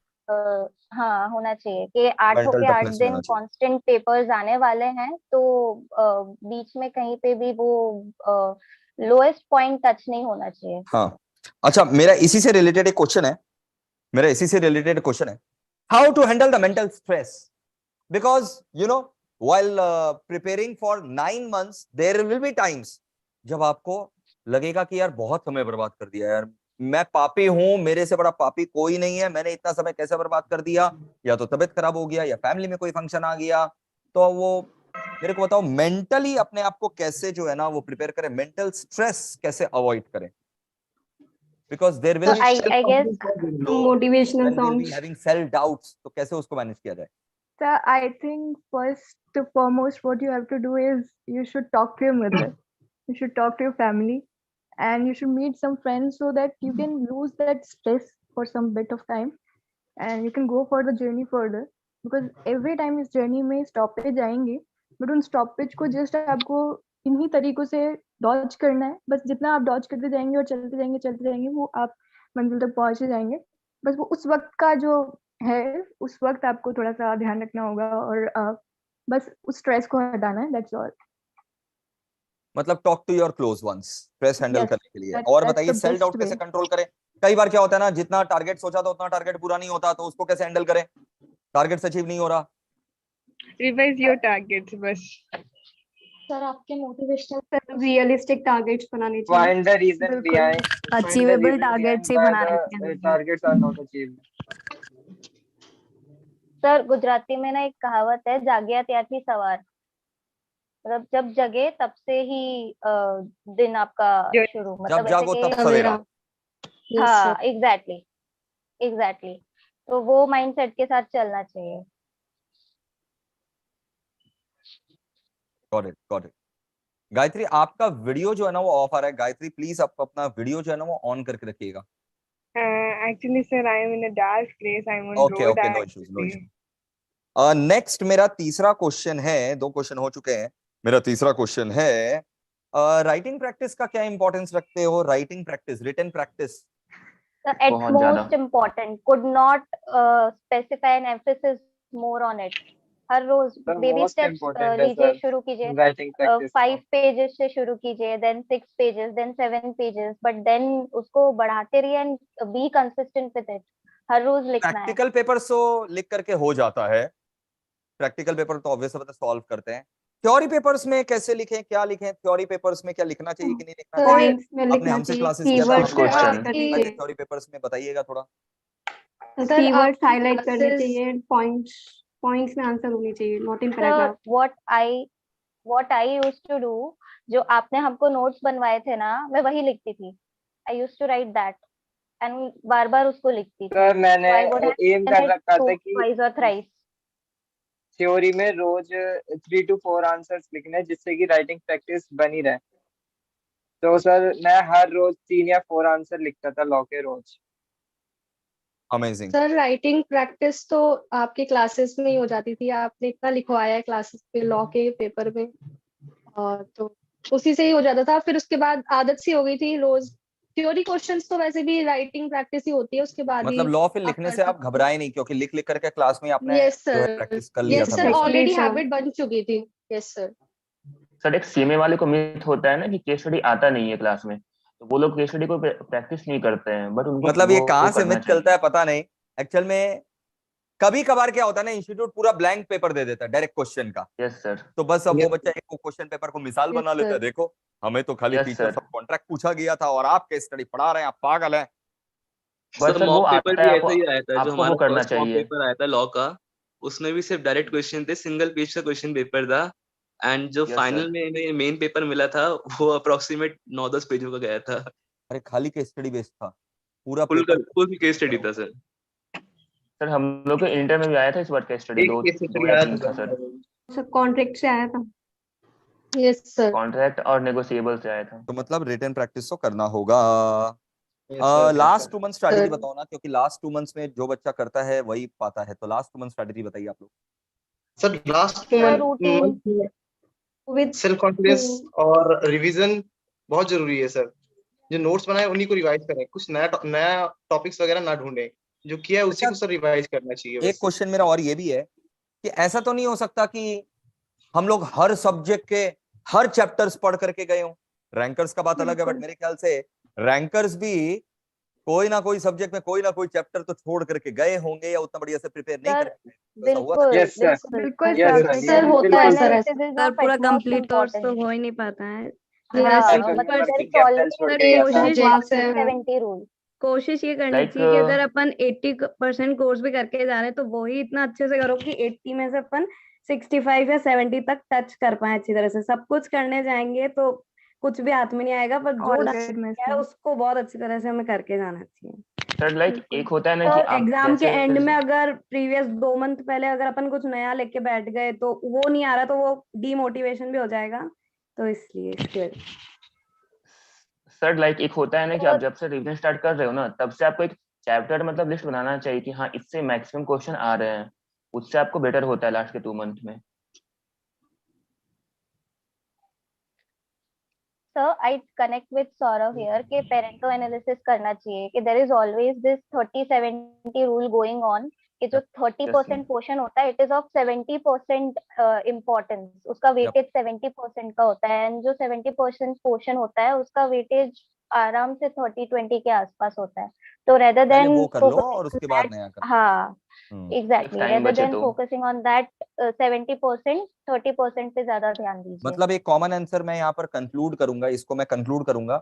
Speaker 3: हाँ होना चाहिए कि 8
Speaker 1: Mental
Speaker 3: के 8
Speaker 1: toughness भी
Speaker 3: दिन
Speaker 1: होना चाहिए।
Speaker 3: कांस्टेंट पेपर्स आने वाले हैं, तो बीच में कहीं पे भी वो लोएस्ट पॉइंट टच नहीं होना चाहिए।
Speaker 1: हाँ अच्छा, मेरा इसी से रिलेटेड एक क्वेश्चन है। how to handle the mental stress, because you know while preparing for 9 months there will be times जब आपको लगेगा कि यार बहुत समय बर्बाद कर दिया यार, मैं पापी हूं, मेरे से बड़ा पापी कोई नहीं है, मैंने इतना समय कैसे बर्बाद कर दिया, या तो तबीयत खराब हो गया या फैमिली में कोई फंक्शन आ गया। तो वो मेरे को बताओ मेंटली अपने आप को कैसे जो है ना वो प्रिपेयर करें, मेंटल स्ट्रेस कैसे अवॉइड करें, because there will
Speaker 3: So
Speaker 1: be
Speaker 3: I guess
Speaker 6: Motivational
Speaker 1: then we'll be
Speaker 6: songs.
Speaker 1: having self doubts, तो कैसे उसको मैनेज किया जाए?
Speaker 11: So I think first and foremost, what you have to do is you should talk to your mother, you should talk to your family, and you should meet some friends so that you can lose that stress for some bit of time, and you can go for the journey further. Because every time इस journey में stoppage आएंगे, but उन stoppage को just आपको इन्हीं तरीकों से dodge करना है। बस जितना आप dodge करते जाएंगे और चलते जाएंगे वो आप मंजिल तक पहुंच ही जाएंगे। बस वो उस वक्त का जो है उस वक्त आपको थोड़ा सा ध्यान रखना होगा और बस उस स्ट्रेस को हटाना है, दैट्स ऑल।
Speaker 1: मतलब talk to your close ones, stress handle
Speaker 11: Yes,
Speaker 1: करने के लिए।
Speaker 11: that's-
Speaker 1: और
Speaker 11: that's
Speaker 1: बताइए
Speaker 11: the
Speaker 1: सेल्फ
Speaker 11: best
Speaker 1: डाउट कैसे
Speaker 11: way.
Speaker 1: कंट्रोल करें? कई बार क्या होता है ना, जितना टारगेट सोचा था उतना टारगेट पूरा नहीं होता, तो उसको कैसे हैंडल करें? टारगेट अचीव नहीं हो रहा,
Speaker 11: रिवाइज योर टारगेट्स बस।
Speaker 7: सर आपके मोटिवेशनल
Speaker 6: रियलिस्टिक टारगेट्स बनाने चाहिए।
Speaker 13: Find the reason behind.
Speaker 7: Achievable targets ही बना रखे हैं।
Speaker 13: Targets are not achieved.
Speaker 3: Sir Gujarati में ना एक कहावत है, जाग्या त्यारથી सवार, मतलब जब जगे तब से ही दिन आपका शुरू,
Speaker 1: जब
Speaker 3: मतलब
Speaker 1: जागो
Speaker 3: ऐसे
Speaker 1: तब
Speaker 3: कि
Speaker 1: सवेरा।
Speaker 3: हाँ एग्जैक्टली, तो वो माइंडसेट के साथ चलना चाहिए।
Speaker 1: Got it. गायत्री आपका वीडियो जो है ना वो ऑफ आ रहा है, गायत्री प्लीज आप अपना वीडियो जो है ना वो ऑन करके रखिएगा।
Speaker 11: Actually sir I am in a dark place, I am on
Speaker 1: okay
Speaker 11: road.
Speaker 1: Okay, no issues no issues. Next मेरा तीसरा क्वेश्चन है, 2 क्वेश्चन हो चुके हैं, मेरा तीसरा क्वेश्चन है राइटिंग प्रैक्टिस का क्या इंपॉर्टेंस रखते हो? Writing practice, written practice
Speaker 3: at most important, could not specify an emphasis more on it. हर रोज बेबी स्टेप्स लीजिए, शुरू कीजिए, 5 पेजेस से शुरू कीजिए, then 6 pages, then 7 pages, but then उसको बढ़ाते रहिए and be consistent with it. हर रोज लिखना है।
Speaker 1: प्रैक्टिकल पेपर तो लिख करके हो जाता है, प्रैक्टिकल पेपर तो ऑब्वियस बात है सॉल्व करते हैं। थ्योरी पेपर्स में कैसे लिखें, क्या लिखें? थ्योरी पेपर्स में क्या लिखना चाहिए कि नहीं लिखना चाहिए?
Speaker 6: पॉइंट्स में
Speaker 1: आपने
Speaker 6: लिखना
Speaker 1: हमसे
Speaker 6: चाहिए,
Speaker 1: क्लासेस किया था,
Speaker 6: कीवर्ड्स
Speaker 1: थ्योरी पेपर्स में बताइएगा थोड़ा।
Speaker 6: कीवर्ड्स हाईलाइट करने चाहिए, पॉइंट्स में आंसर होनी चाहिए, not in paragraph.
Speaker 3: What I used to do, जो आपने हमको नोट्स बनवाए थे ना, मैं वही लिखती थी। I used to write that and बार-बार उसको लिखती थी।
Speaker 13: सर मैंने एम कर रखा था कि
Speaker 3: ट्वाइस और थ्राइस
Speaker 13: थ्योरी में रोज 3 to 4 आंसर्स लिखने, जिससे कि राइटिंग प्रैक्टिस बनी रहे। तो सर मैं हर रोज 3 या 4 आंसर लिखता था लॉ के रोज।
Speaker 1: अमेजिंग
Speaker 7: सर राइटिंग प्रैक्टिस तो आपके क्लासेस में ही हो जाती थी, आपने इतना लिखवाया है क्लासेस पे लॉ के पेपर में, और तो उसी से ही हो जाता था। फिर उसके बाद आदत सी हो गई थी, रोज थ्योरी क्वेश्चंस तो वैसे भी राइटिंग प्रैक्टिस ही होती है, उसके बाद
Speaker 1: मतलब लॉ फिर लिखने से आप घबराए नहीं, क्योंकि लिख लिख करके क्लास में आपने
Speaker 7: यस
Speaker 1: जो है
Speaker 7: सर,
Speaker 1: प्रैक्टिस कर लिया
Speaker 7: यस
Speaker 1: था।
Speaker 7: सर, ऑलरेडी हैबिट बन चुकी थी। Yes sir.
Speaker 10: सर एक सीएमए वाले को मिथ होता है ना कि केस स्टडी आता नहीं है क्लास में, तो वो लोग केस स्टडी को प्रैक्टिस नहीं करते हैं, बट उनको
Speaker 1: मतलब ये
Speaker 10: वो
Speaker 1: कहाँ से
Speaker 10: करना
Speaker 1: मिथ चलता है पता नहीं। एक्चुअल में कभी कभार क्या होता है ना, इंस्टीट्यूट पूरा ब्लैंक पेपर दे देता है डायरेक्ट क्वेश्चन का।
Speaker 10: Yes sir.
Speaker 1: तो बस अब वो बच्चा एक क्वेश्चन पेपर को मिसाल बना लेता है, देखो हमें तो खाली
Speaker 10: Yes,
Speaker 1: features
Speaker 10: sir.
Speaker 1: Of contract पूछा गया था और आप केस स्टडी पढ़ा रहे हैं, आप पागल हैं।
Speaker 10: बट सर वो
Speaker 4: मॉक पेपर
Speaker 10: आता
Speaker 4: भी
Speaker 10: है,
Speaker 4: ऐसा ही आया था, जो
Speaker 10: आपको
Speaker 4: हमारा
Speaker 10: वो करना
Speaker 4: फर्स्ट मॉक
Speaker 10: चाहिए।
Speaker 4: पेपर आया था लॉ का, उसमें भी सिर्फ डायरेक्ट क्वेश्चन थे, सिंगल पेज का क्वेश्चन पेपर था। एंड जो
Speaker 10: Yes,
Speaker 4: फाइनल
Speaker 10: sir.
Speaker 4: में मेन पेपर मिला था वो अप्रोक्सीमेट 9-10 पेजों का गया था।
Speaker 1: अरे खाली केस स्टडी बेस्ड था पूरा
Speaker 4: फुल
Speaker 1: पेपर।
Speaker 4: केस स्टडी था सर।
Speaker 10: सर हम लोग के इंटर में भी आया था इस बार केस स्टडी,
Speaker 8: एक
Speaker 10: दो
Speaker 8: केस स्टडी
Speaker 10: या
Speaker 8: आया
Speaker 10: तीन
Speaker 8: था
Speaker 10: था सर।
Speaker 6: सर कॉन्ट्रैक्ट से आया था।
Speaker 7: Yes sir.
Speaker 10: कॉन्ट्रैक्ट और नेगोशिएबल से आया था।
Speaker 1: तो मतलब रिटन प्रैक्टिस तो करना होगा।
Speaker 8: sir,
Speaker 1: last 2 month strategy
Speaker 7: Sir.
Speaker 1: बताओ ना, क्योंकि लास्ट 2 मंथ्स में जो बच्चा करता है वही पाता है। तो लास्ट 2 मंथ स्ट्रैटेजी बताइए आप लोग।
Speaker 8: Sir last
Speaker 3: routine.
Speaker 8: Month with self confidence और रिवीजन बहुत जरूरी है सर। जो नोट्स बनाए उन्हीं को रिवाइज करें, कुछ नया टॉपिक्स वगैरह ना ढूंढें, जो किया है उसी को सर रिवाइज करना चाहिए।
Speaker 1: एक क्वेश्चन मेरा और ये भी है कि ऐसा तो नहीं हो सकता कि हम लोग हर सब्जेक्ट के हर चैप्टर्स पढ़ करके गए हों? रैंकर्स का बात अलग है, बट मेरे ख्याल से रैंकर्स भी कोई ना कोई सब्जेक्ट में कोई ना कोई चैप्टर तो छोड़ करके गए होंगे या उतना बढ़िया से प्रिपेयर नहीं
Speaker 3: सर,
Speaker 1: करते। तो ऐसा हुआ
Speaker 3: बिल्कुल
Speaker 13: यस सर
Speaker 3: बिल्कुल
Speaker 13: यस
Speaker 6: सर
Speaker 7: सर होता है सर ऐसा।
Speaker 3: Analysis is
Speaker 6: सर
Speaker 3: of
Speaker 6: पूरा
Speaker 3: utmost
Speaker 6: कंप्लीट कोर्स तो
Speaker 3: importance.
Speaker 6: हो ही नहीं पाता है।
Speaker 3: हाँ,
Speaker 6: सर
Speaker 3: मतलब
Speaker 13: मतलब
Speaker 3: there
Speaker 13: कि
Speaker 3: is
Speaker 13: गैप
Speaker 3: always
Speaker 13: छोड़
Speaker 3: a
Speaker 13: के
Speaker 7: एक
Speaker 13: जाता है।
Speaker 7: सब्जेक्ट से
Speaker 3: 70 rule.
Speaker 6: कोशिश ये करनी
Speaker 10: Like,
Speaker 6: चाहिए कि अगर अपन 80% कोर्स भी करके जा रहे हैं तो वो ही इतना अच्छे से करो कि 80 में से अपन 65 या 70 तक टच कर पाए अच्छी तरह से। सब कुछ करने जाएंगे तो कुछ भी हाथ में नहीं आएगा, पर जो
Speaker 11: All
Speaker 6: डाल
Speaker 11: grade में
Speaker 6: है
Speaker 11: से।
Speaker 6: उसको बहुत अच्छी तरह से हमें करके जाना चाहिए।
Speaker 10: सर लाइक
Speaker 6: बिल्कुल।
Speaker 10: एक होता है ना
Speaker 6: तो
Speaker 10: कि आप
Speaker 6: एग्जाम के
Speaker 10: जैसे
Speaker 6: एंड में अगर प्रीवियस 2 मंथ पहले अगर अपन कुछ नया लेके बैठ गए तो वो नहीं आ रहा तो वो डीमोटिवेशन भी हो जाएगा, तो इसलिए इसके
Speaker 10: सर लाइक एक होता है ना कि आप जब से रिवीजन स्टार्ट कर रहे हो ना तब से आपको एक चैप्टर मतलब लिस्ट बनाना चाहिए कि हाँ इससे मैक्सिमम क्वेश्चन आ रहे हैं, उससे आपको बेटर होता है लास्ट के 2 मंथ में।
Speaker 3: So I connect with Saurav here कि पेरेंटो एनालिसिस करना चाहिए कि there is always this 30-70 rule going on कि जो 30% पोर्शन होता है it is of 70% importance, उसका वेटेज 70% का होता है, एंड जो 70% पोर्शन होता है उसका वेटेज आराम से 30-20 के आसपास होता है। तो rather
Speaker 1: पहले
Speaker 3: than
Speaker 1: वो कर लो और उसके बाद नया कर।
Speaker 3: हाँ एग्जैक्टली,
Speaker 10: टाइम
Speaker 3: rather
Speaker 10: बचे
Speaker 3: than
Speaker 10: तो
Speaker 3: focusing on that 70%, 30% पे ज्यादा ध्यान दीजिए।
Speaker 1: मतलब एक कॉमन आंसर मैं यहाँ पर कंक्लूड करूंगा, इसको मैं कंक्लूड करूंगा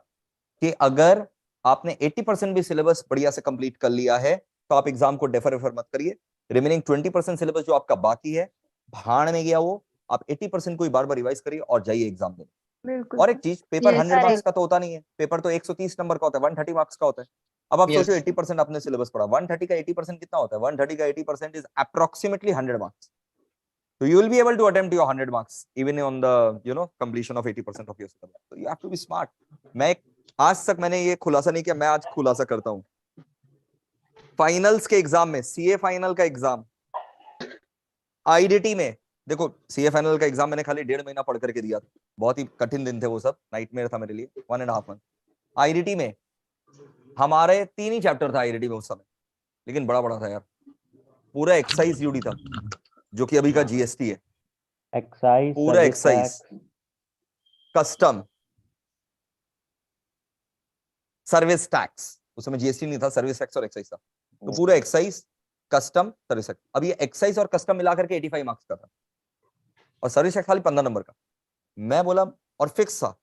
Speaker 1: कि अगर आपने 80% भी सिलेबस बढ़िया से कंप्लीट कर लिया है तो आप एग्जाम को डेफर मत करिए। रिमेनिंग 20% सिलेबस जो आपका बाकी है भाड़ में गया वो, आप 80% को ही बार बार रिवाइज करिए और जाइए एग्जाम देने।
Speaker 11: बिल्कुल
Speaker 1: और एक चीज, पेपर
Speaker 6: Yes,
Speaker 1: 100 मार्क्स का तो होता नहीं है, पेपर तो 130 नंबर का होता है, 130 मार्क्स का होता है। अब आप
Speaker 8: Yes.
Speaker 1: सोचो 80% आपने सिलेबस पढ़ा, 130 का 80% कितना होता है? 130 का 80% is approximately 100 marks. So you will be able to attempt your 100 marks even on the completion of 80% of your syllabus. So you have to be smart. मैं आज तक मैंने ये खुलासा नहीं किया, मैं आज खुलासा करता हूँ। फाइनल्स के एग्जाम में, सीए फाइनल का एग्जाम, आईडीटी में, देखो सीए फाइनल का एग्जाम मैंने खाली 1.5 महीना पढ़ करके दिया था, बहुत ही कठिन दिन थे वो सब, नाइटमेयर था मेरे लिए, 1.5 मंथ। आईडीटी में हमारे 3 ही चैप्टर था आईडीटी में उस समय, लेकिन बड़ा बड़ा था यार, पूरा एक्साइज यूडी था जो कि अभी का जीएसटी है,
Speaker 2: एक्साइज,
Speaker 1: पूरा एक्साइज, कस्टम, सर्विस टैक्स, उस समय जीएसटी नहीं था, सर्विस टैक्स और एक्साइज था, तो पूरा एक्साइज, कस्टम, सर्विस टैक्स। अब ये एक्साइज और कस्टम मिलाकर के 85 मार्क्स का था और सर्विस टैक्स खाली 15 नंबर का। मैं बोला, और फिक्स था,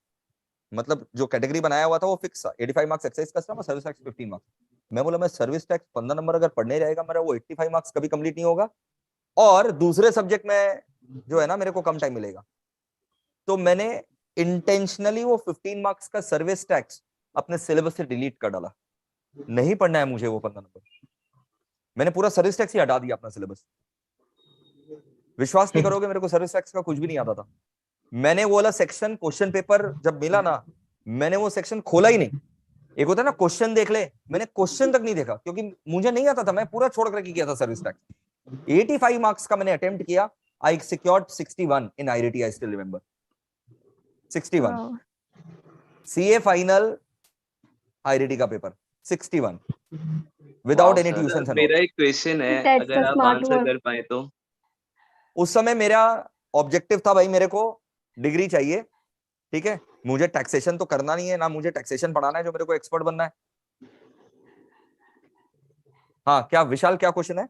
Speaker 1: मतलब जो कैटेगरी बनाया हुआ था वो फिक्स था, 85 मार्क्स एक्साइज कस्टम और सर्विस टैक्स 15 मार्क्स। मैं बोला मैं सर्विस टैक्स 15 नंबर अगर पढ़ने जाएगा मेरा वो 85 मार्क्स कभी कंप्लीट नहीं होगा और दूसरे सब्जेक्ट में जो है ना मेरे को कम टाइम मिलेगा। तो मैंने इंटेंशनली वो 15 मार्क्स का सर्विस टैक्स अपने सिलेबस से डिलीट कर डाला, नहीं पढ़ना है मुझे वो 15 नंबर, मैंने पूरा सर्विस टैक्स ही हटा दिया अपना सिलेबस। विश्वास नहीं करोगे मेरे को सर्विस टैक्स का कुछ भी नहीं आता था। मैंने वो वाला सेक्शन क्वेश्चन पेपर जब मिला ना, मैंने वो सेक्शन खोला ही नहीं। एक होता है ना क्वेश्चन देख ले, मैंने क्वेश्चन तक नहीं देखा क्योंकि मुझे नहीं आता था, मैं पूरा छोड़ करके किया था सर्विस टैक्स। 85 मार्क्स का मैंने अटेम्प्ट किया, I secured 61 in IIT, I still remember 61। CA final IIT का पेपर 61 विदाउट एनी ट्यूशन।
Speaker 4: मेरा एक क्वेश्चन है,
Speaker 6: That's
Speaker 4: अगर
Speaker 6: the
Speaker 4: आप
Speaker 6: smart
Speaker 4: आंसर
Speaker 6: work.
Speaker 4: कर पाए तो।
Speaker 1: उस समय मेरा ऑब्जेक्टिव था भाई, मेरे को डिग्री चाहिए, ठीक है, मुझे टैक्सेशन तो करना नहीं है, ना मुझे टैक्सेशन पढ़ाना है जो मेरे को एक्सपर्ट बनना है। हाँ क्या विशाल, क्या क्वेश्चन है?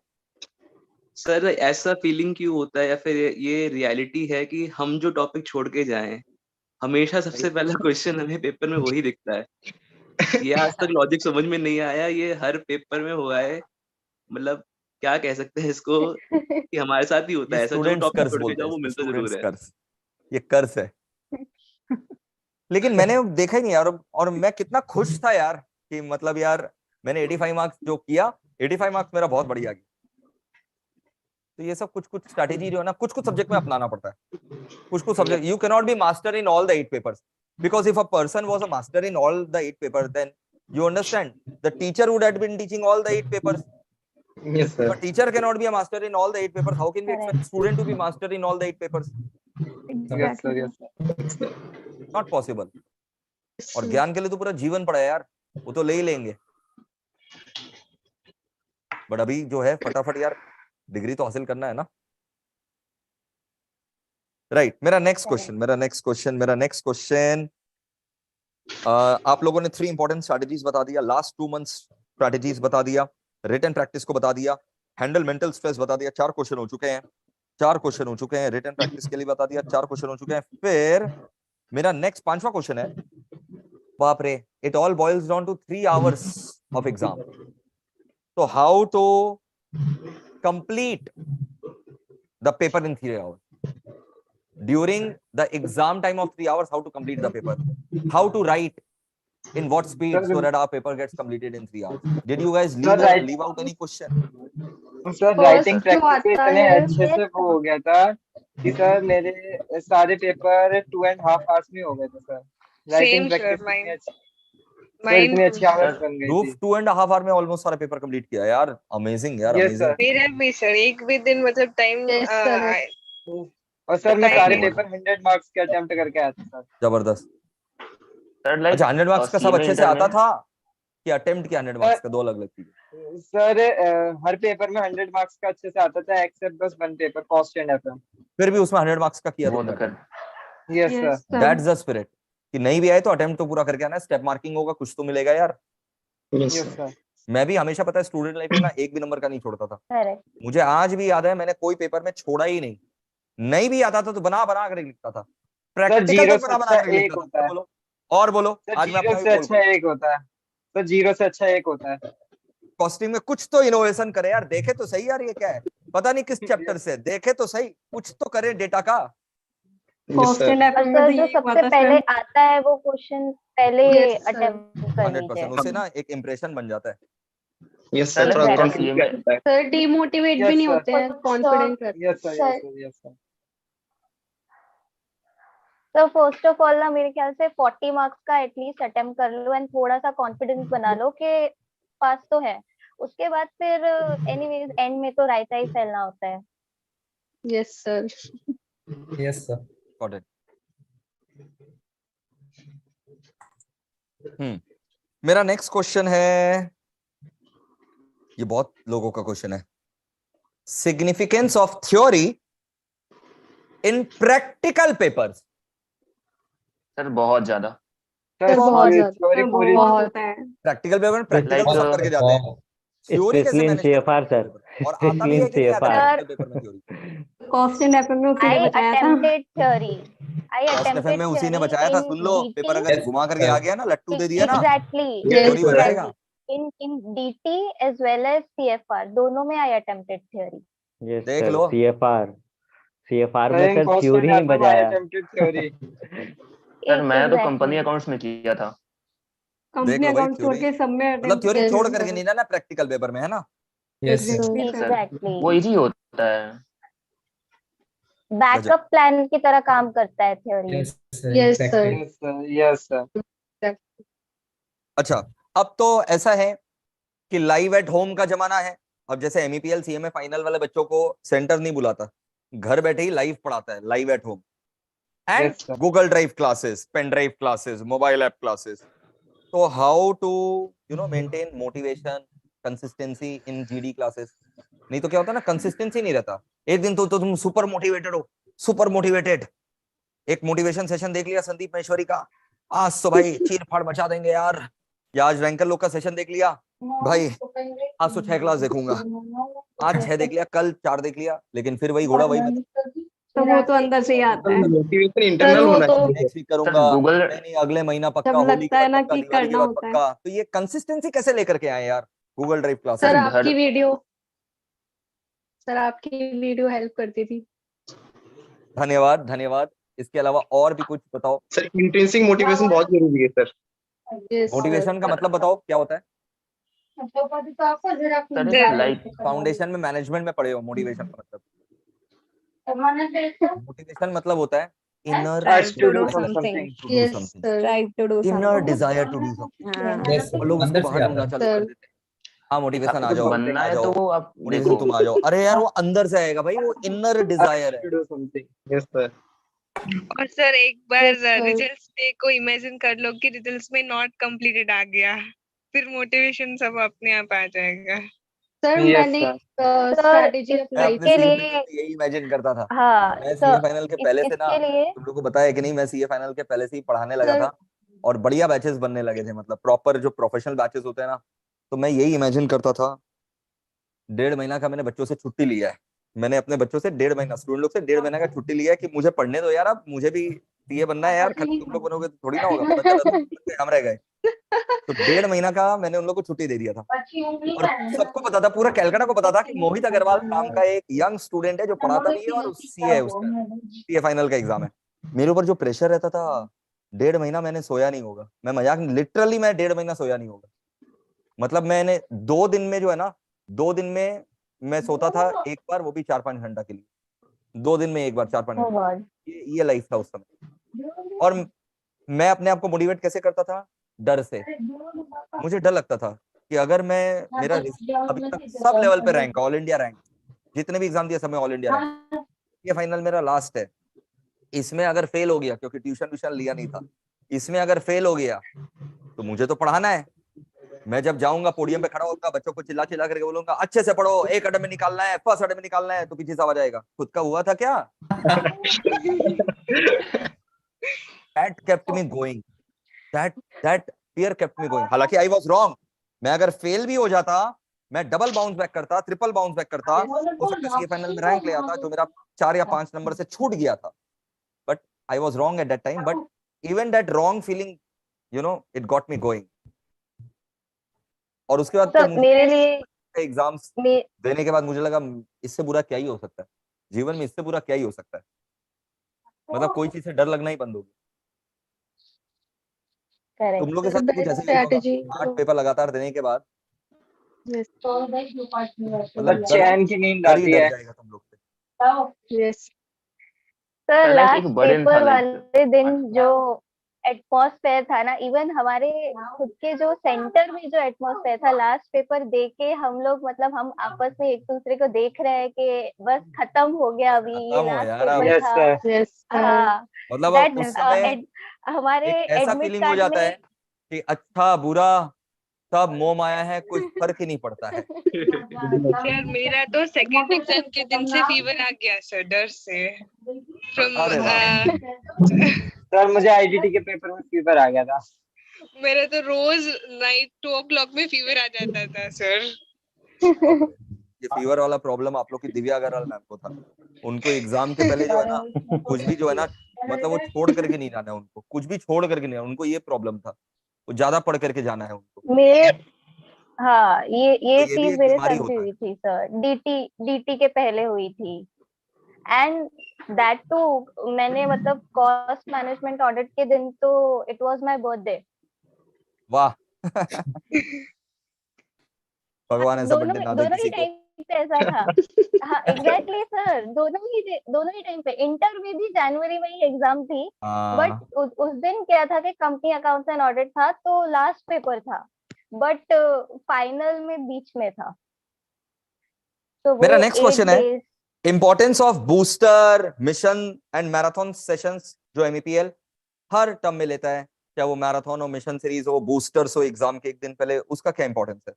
Speaker 4: सर ऐसा फीलिंग क्यों होता है या फिर ये रियलिटी है कि हम जो टॉपिक छोड़ के जाएं, हमेशा सबसे पहला क्वेश्चन हमें पेपर में वही दिखता है। ये आज तक लॉजिक समझ में नहीं आया, ये हर पेपर में हुआ है, मतलब क्या कह सकते हैं इसको कि हमारे साथ ही होता है ऐसा, जो
Speaker 1: स्टूडेंट्स
Speaker 4: टॉपिक
Speaker 1: कर्स
Speaker 4: छोड़ के
Speaker 1: बोलते
Speaker 4: जाओ
Speaker 1: हैं
Speaker 4: वो
Speaker 1: इसको,
Speaker 4: मिलता
Speaker 1: स्टूडेंट्स
Speaker 4: जरूर है।
Speaker 1: कर्स, ये कर्स है। लेकिन मैंने देखा ही नहीं यार, और मैं कितना खुश था यार कि मतलब यार मैंने 85 मार्क्स जो किया, 85 मार्क्स मेरा बहुत बढ़िया गया। तो ये सब कुछ स्ट्रैटेजी जो है ना, कुछ सब्जेक्ट में अपनाना पड़ता है, कुछ subject you can not be master in all the 8 papers, because if a person was a master in all the 8 papers, then you understand the teacher would have been teaching all the 8 papers.
Speaker 8: Yes, sir.
Speaker 1: If a teacher cannot be a master in all the 8 papers, how can we expect student to be master in all the 8 papers?
Speaker 8: Yes, sir. Yes, sir.
Speaker 1: Not possible. और ज्ञान के लिए तो पूरा जीवन पड़ा है यार, वो तो ले ही लेंगे, बट अभी जो है फटाफट यार डिग्री तो हासिल करना है ना। राइट, मेरा नेक्स्ट क्वेश्चन, आप लोगों ने 3 इंपॉर्टेंट स्ट्रैटेजीज बता दिया। लास्ट 2 मंथ्स स्ट्रैटेजीज बता दिया, रिटन प्रैक्टिस को बता दिया, हैंडल मेंटल स्ट्रेस बता दिया, 4 क्वेश्चन हो चुके हैं, 4 क्वेश्चन हो चुके हैं, रिटन प्रैक्टिस के लिए बता दिया, 4 क्वेश्चन हो चुके हैं। फिर मेरा नेक्स्ट 5वां क्वेश्चन है, बाप रे, it all boils down to 3 hours of exam. तो how to complete the paper in 3 hours during the exam time of 3 hours? How to complete the paper? How to write in what speed so that our paper gets completed in 3 hours? Did you guys leave out any question?
Speaker 13: Sir writing practice इतने अच्छे से वो हो गया था कि sir मेरे सारे पेपर 2.5 hours में हो गए थे सर। राइटिंग प्रैक्टिस इतनी अच्छी आवर्स बन गई थी।
Speaker 1: 2.5 hour में ऑलमोस्ट सारा पेपर कंप्लीट किया यार। अमेजिंग यार, अमेजिंग।
Speaker 14: मेरा भी सर एक भी दिन मतलब टाइम
Speaker 13: और सर मैं सारे पेपर 100 मार्क्स के अटेम्प्ट करके आया था सर।
Speaker 1: जबरदस्त।
Speaker 10: सर लाइक
Speaker 1: अच्छा 100 मार्क्स का सब अच्छे से आता था कि अटेम्प्ट किया 100 मार्क्स का? 2 अलग अलग चीजें।
Speaker 13: सर हर पेपर में 100 मार्क्स का अच्छे से आता था एक्सेप्ट बस one paper cost and FM.
Speaker 1: फिर भी उसमें 100 मार्क्स का किया था।
Speaker 13: Yes sir,
Speaker 1: that's the spirit कि नहीं भी आए तो अटेम्प्ट तो पूरा करके आना है। स्टेप मार्किंग होगा, कुछ तो मिलेगा यार।
Speaker 13: Yes sir.
Speaker 1: मैं भी हमेशा पता है स्टूडेंट लाइफ में ना एक भी नंबर का नहीं छोड़ता था।
Speaker 3: Correct.
Speaker 1: मुझे आज भी याद है मैंने कोई पेपर में छोड़ा ही नहीं भी आता था तो बना बना कर लिखता था। प्रैक्टिकल तो बना कर लिखता था। बोलो और बोलो। आज मैं
Speaker 13: जीरो से अच्छा एक होता है तो जीरो से अच्छा एक होता है।
Speaker 1: कॉस्टिंग में कुछ तो इनोवेशन करे यार, देखे तो सही यार ये क्या है, पता नहीं किस चैप्टर से, देखे तो सही, कुछ तो करे डेटा का।
Speaker 3: सर जो सबसे पहले आता है वो क्वेश्चन पहले अटेम्प्ट कर
Speaker 1: 100%
Speaker 3: लीजिए।
Speaker 1: उससे ना एक इंप्रेशन बन जाता है।
Speaker 8: यस सर, थोड़ा कॉन्फिडेंस आता है।
Speaker 7: सर डिमोटिवेट भी नहीं होते हैं, कॉन्फिडेंट रहते हैं।
Speaker 13: Yes sir, yes sir.
Speaker 3: तो फर्स्ट ऑफ ऑल ना मेरे ख्याल से 40 मार्क्स का एटलीस्ट अटेम्प्ट कर लो एंड थोड़ा सा कॉन्फिडेंस बना लो कि पास तो है। उसके बाद फिर एनीवेज एंड में तो रायता ही फैलना होता है।
Speaker 7: Yes sir.
Speaker 1: Yes sir, got it. मेरा नेक्स्ट क्वेश्चन है, ये बहुत लोगों का क्वेश्चन है, significance of theory in practical papers.
Speaker 10: Sir बहुत ज्यादा।
Speaker 1: प्रैक्टिकल पेपर में प्रैक्टिकल तो सब करके जाते हैं, थ्योरी कैसे मैनेज
Speaker 2: CFR सर,
Speaker 1: और आता भी है कि नहीं आता है पेपर में थ्योरी?
Speaker 6: कॉस्ट एंड एफएम में उसी ने बताया था।
Speaker 1: में उसी ने बचाया था। सुन लो, पेपर अगर घुमा करके आ गया ना, लट्टू दे दिया ना,
Speaker 3: एग्जैक्टली
Speaker 1: थ्योरी बचाएगा।
Speaker 3: in DT as well as CFR दोनों में I attempted theory।
Speaker 2: यस
Speaker 1: देख
Speaker 2: सर,
Speaker 1: लो।
Speaker 2: CFR में सर थ्योरी नहीं बजाया।
Speaker 10: सर मैं तो कंपनी अकाउंट्स में किया था।
Speaker 6: कंपनी अकाउंट छोड़ के सब में
Speaker 1: मतलब थ्योरी छोड़ करके नहीं ना प्रैक्टिकल पेपर में, है ना?
Speaker 3: Exactly।
Speaker 10: वो इजी होता है,
Speaker 3: बैकअप प्लान की तरह काम करता है theory.
Speaker 7: Yes sir,
Speaker 13: yes sir.
Speaker 1: अच्छा, अब तो ऐसा है कि लाइव एट होम का जमाना है। अब जैसे MEPL CMA फाइनल वाले बच्चों को सेंटर नहीं बुलाता, घर बैठे ही लाइव पढ़ाता है, live at home and Google drive classes, pen drive classes, mobile app classes. तो how to maintain motivation, consistency in GD classes? नहीं तो क्या होता है ना, कंसिस्टेंसी नहीं रहता। एक दिन तो तुम सुपर मोटिवेटेड हो, सुपर मोटिवेटेड, एक मोटिवेशन सेशन देख लिया संदीप महेश्वरी का, आज तो भाई चीर फाड़ मचा देंगे यार, या आज रैंकर लोग का सेशन देख लिया भाई, आज तो 6 क्लास देखूंगा, आज 6 देख लिया, कल 4 देख लिया, लेकिन फिर वही घोड़ा वही
Speaker 6: तो वो तो अंदर से ही आता है।
Speaker 8: मोटिवेशन इंटरनल होना चाहिए।
Speaker 1: नेक्स्ट वीक करूंगा, नहीं अगले महीना पक्का,
Speaker 6: जब
Speaker 1: होली
Speaker 6: लगता है ना कि
Speaker 1: दिवाली के
Speaker 6: करना
Speaker 1: बाद
Speaker 6: होता है।
Speaker 1: पक्का। तो ये कंसिस्टेंसी कैसे लेकर के आए यार गूगल ड्राइव क्लास?
Speaker 7: सर आपकी वीडियो हेल्प करती थी।
Speaker 1: धन्यवाद धन्यवाद। इसके अलावा और भी कुछ बताओ
Speaker 8: सर। इंट्रिंसिक मोटिवेशन बहुत जरूरी है सर।
Speaker 1: मोटिवेशन का मतलब बताओ क्या होता है?
Speaker 10: लाइक
Speaker 1: फाउंडेशन में मैनेजमेंट में पढ़े हो मोटिवेशन का मतलब? मोटिवेशन मतलब होता है inner desire to do something. लोग उसको बाहर ढूंढना चालू कर देते हैं। हाँ मोटिवेशन आ जाओ,
Speaker 10: बनना है तो वो आप
Speaker 1: मोटिवेशन तुम आ जाओ। अरे यार वो अंदर से आएगा भाई, वो इनर डिजायर है।
Speaker 8: Yes sir.
Speaker 14: और सर एक बार रिजल्ट्स डे को इमेजिन कर लो कि रिजल्ट्स में नॉट कंप्लीटेड आ गया, फिर मोटिवेशन सब अपने आप आ जाएगा।
Speaker 7: सर मैंने स्ट्रेटजी अप्लाई
Speaker 1: के लिए यही इमेजिन करता था।
Speaker 3: हाँ,
Speaker 1: मैं सीए फाइनल के पहले से ना, तुम लोग को बताया कि नहीं, मैं सीए फाइनल के पहले से ही पढ़ाने लगा था और बढ़िया बैचेस बनने लगे थे। मतलब प्रॉपर जो प्रोफेशनल बैचेस होते हैं ना, तो मैं यही इमेजिन करता था, 1.5 महीना का मैंने बच्चों से छुट्टी लिया है, मैंने अपने बच्चों से 1.5 महीना, स्टूडेंट लोग से 1.5 महीना का छुट्टी लिया है कि मुझे पढ़ने दो यार, अब मुझे भी सीए बनना है यार, खाली तुम लोग बनोगे तो थोड़ी ना होगा, पता चला तुम हम रह गए। तो 1.5 महीना का मैंने उन लोग को छुट्टी दे दिया था, और सबको पता था, पूरा कैलकाटा को पता था कि मोहित अग्रवाल नाम का एक यंग स्टूडेंट है जो पढ़ाता भी है और सीए है, उसका सीए फाइनल का एग्जाम है। मेरे ऊपर जो प्रेशर रहता था, 1.5 महीना मैंने सोया नहीं होगा, मैं मजाक, लिटरली मैं 1.5 महीना सोया नहीं होगा। मतलब मैंने 2 दिन में जो है ना, 2 दिन में मैं सोता था एक बार, वो भी 4-5 घंटा के लिए, 2 दिन में एक बार 4-5 घंटा, ये लाइफ था उस समय। और मैं अपने आप को मोटिवेट कैसे करता था? डर से। मुझे डर लगता था कि अगर मैं, मेरा अभी तक सब लेवल पे रैंक, ऑल इंडिया रैंक, जितने भी एग्जाम दिए सब में ऑल इंडिया रैंक, ये फाइनल मेरा लास्ट है, इसमें अगर फेल हो गया, क्योंकि ट्यूशन व्यूशन लिया नहीं था, इसमें अगर फेल हो गया तो मुझे तो पढ़ाना है, मैं जब जाऊंगा पोडियम पे खड़ा होगा, बच्चों को चिल्ला चिल्ला करके बोलूंगा अच्छे से पढ़ो, 1 अटैम्प्ट में निकालना है, फर्स्ट अटैम्प्ट में निकालना है, तो पीछे से आवाज आएगा खुद का हुआ था क्या? That kept me going. That fear kept me going. हालांकि I was wrong. मैं अगर फेल भी हो जाता, मैं डबल बाउंस बैक करता, ट्रिपल बाउंस बैक करता, हो सकता है सीए फाइनल में रैंक ले आता, जो मेरा 4 या 5 नंबर से छूट गया था। But I was wrong at that time. But even that wrong feeling, you know, it got me going. और उसके बाद
Speaker 3: तो मेरे लिए
Speaker 1: एग्जाम्स देने के बाद मुझे लगा इससे बुरा क्या ही हो सकता है जीवन में, इससे बुरा क्या ही हो सकता है, मतलब कोई चीज से डर लगना ही बंद हो गया। तुम लोग के साथ कुछ ऐसे 8 पेपर लगातार देने के बाद मतलब
Speaker 13: चैन की नींद आती है
Speaker 1: जाएगा तुम लोग से।
Speaker 3: सर लास्ट पेपर वाले दिन जो एटमॉस्फेयर था ना, इवन हमारे खुद के जो सेंटर में जो एटमॉस्फेयर था, लास्ट पेपर दे के हम लोग, मतलब हम आपस में एक दूसरे को देख रहे हैं कि बस खत्म हो गया, अभी ये लास्ट पेपर था। हाँ,
Speaker 1: मतलब उस समय
Speaker 3: हमारे
Speaker 1: ऐसा फीलिंग हो जाता है कि अच्छा बुरा सब मोह माया है, कुछ फर्क ही नहीं पड़ता है।
Speaker 14: सर मेरा तो सेकंड एग्जाम के दिन से फीवर आ गया सर, डर से।
Speaker 13: सर मुझे आईडीटी के पेपर में फीवर आ गया था।
Speaker 14: मेरा तो रोज नाइट 2 o'clock में फीवर आ जाता था सर।
Speaker 1: ये फीवर वाला प्रॉब्लम आप लोग की दिव्या अग्रवाल मैम को था, उनको एग्जाम के पहले जो है ना, कुछ भी जो है ना, मतलब वो छोड़ करके नहीं जाना है उनको, कुछ भी छोड़ करके नहीं, उनको ये प्रॉब्लम था, वो ज्यादा पढ़ करके जाना है उनको।
Speaker 3: हाँ, ये चीज मेरे साथ भी हुई थी सर, डीटी के पहले हुई थी। एंड दैट टू मैंने, मतलब कॉस्ट मैनेजमेंट ऑडिट के दिन तो इट वाज माय बर्थडे।
Speaker 1: वाह भगवान ऐसा बर्थडे ना दे किसी को।
Speaker 3: ऐसा था। हाँ एग्जैक्टली सर, दोनों ही टाइम पे। इंटर में भी जनवरी में ही एग्जाम थी, बट उस दिन क्या था कि कंपनी अकाउंट्स एंड ऑडिट था, तो लास्ट पेपर था, बट फाइनल में बीच में था। तो
Speaker 1: मेरा नेक्स्ट क्वेश्चन है, importance of booster mission and marathon sessions जो एमईपीएल हर टर्म में लेता है, चाहे वो मैराथन हो, मिशन सीरीज हो, बूस्टर्स हो एग्जाम के एक दिन पहले, उसका क्या इंपॉर्टेंस है?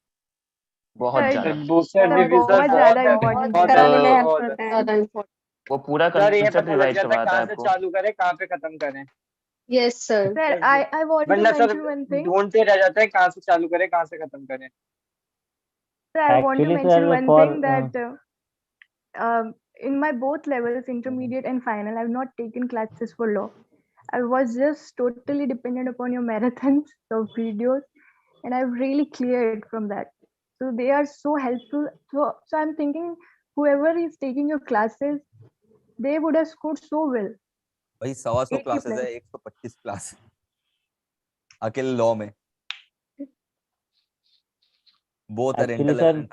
Speaker 10: बहुत ज्यादा।
Speaker 13: बूस्टर
Speaker 6: बहुत ज्यादा इम्पोर्टेंट।
Speaker 10: वो पूरा कंसेप्ट रिवाइज करवाता है आपको।
Speaker 13: चालू करें कहाँ पे खत्म करें।
Speaker 7: Yes sir.
Speaker 6: Sir I want to mention one thing,
Speaker 13: ढूंढते रह जाते हैं कहाँ से चालू करें कहाँ से खत्म करें।
Speaker 6: Sir I want to mention one thing that in my both levels, intermediate and final, I've not taken classes for law. I was just totally dependent upon your marathons of videos, and I've really cleared from that. So they are so helpful. So I'm thinking whoever is taking your classes, they would have scored so well.
Speaker 1: भाई 125 classes है, 125 class अकेले law में। Both are inter level.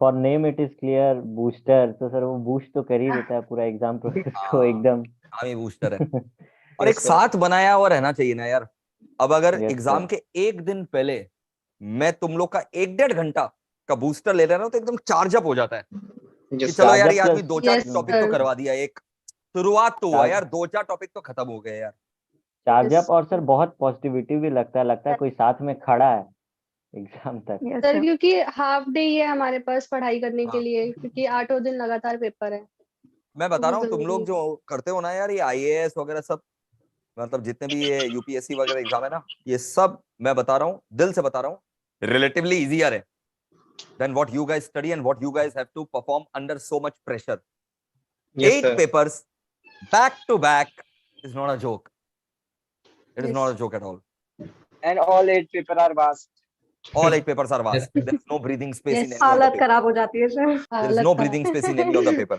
Speaker 2: For name it is clear booster, तो sir वो boost तो कर ही देता है पूरा एग्जाम प्रोसेस को एकदम।
Speaker 1: हाँ ये बूस्टर है और एक साथ बनाया हुआ रहना चाहिए ना यार। अब अगर एग्जाम के एक दिन पहले मैं तुम लोग का 1-1.5 घंटा का बूस्टर ले रहा हूं तो एकदम चार्ज अप हो जाता है कि चलो यार ये आदमी 2-4 टॉपिक तो करवा दिया, एक शुरुआत तो हुआ यार, 2-4 टॉपिक तो खत्म हो गए यार।
Speaker 2: चार्ज अप, और सर बहुत पॉजिटिविटी भी लगता है कोई साथ में खड़ा है एग्जाम तक।
Speaker 7: सर क्योंकि हाफ डे ही है हमारे पास पढ़ाई करने के लिए, क्योंकि 8 दिन लगातार पेपर है।
Speaker 1: मैं बता रहा हूँ तुम लोग जो करते हो ना यार, ये आईएएस वगैरह सब, मतलब जितने भी ये यूपीएससी वगैरह एग्जाम है ना, ये सब मैं बता रहा हूँ, दिल से बता रहा हूँ, relatively easier है than what you guys study and what you guys have to perform under so much pressure.
Speaker 8: Yes,
Speaker 1: 8
Speaker 8: sir.
Speaker 1: papers back to back is not a joke. It is
Speaker 7: Yes.
Speaker 1: not a joke at all.
Speaker 13: And all 8 papers are vast.
Speaker 1: All 8 papers are vast. There is no breathing space in
Speaker 6: Yes,
Speaker 1: any of the
Speaker 6: हालत
Speaker 1: paper.
Speaker 6: खराब हो जाती है sir.
Speaker 1: There is no breathing space in any of the paper.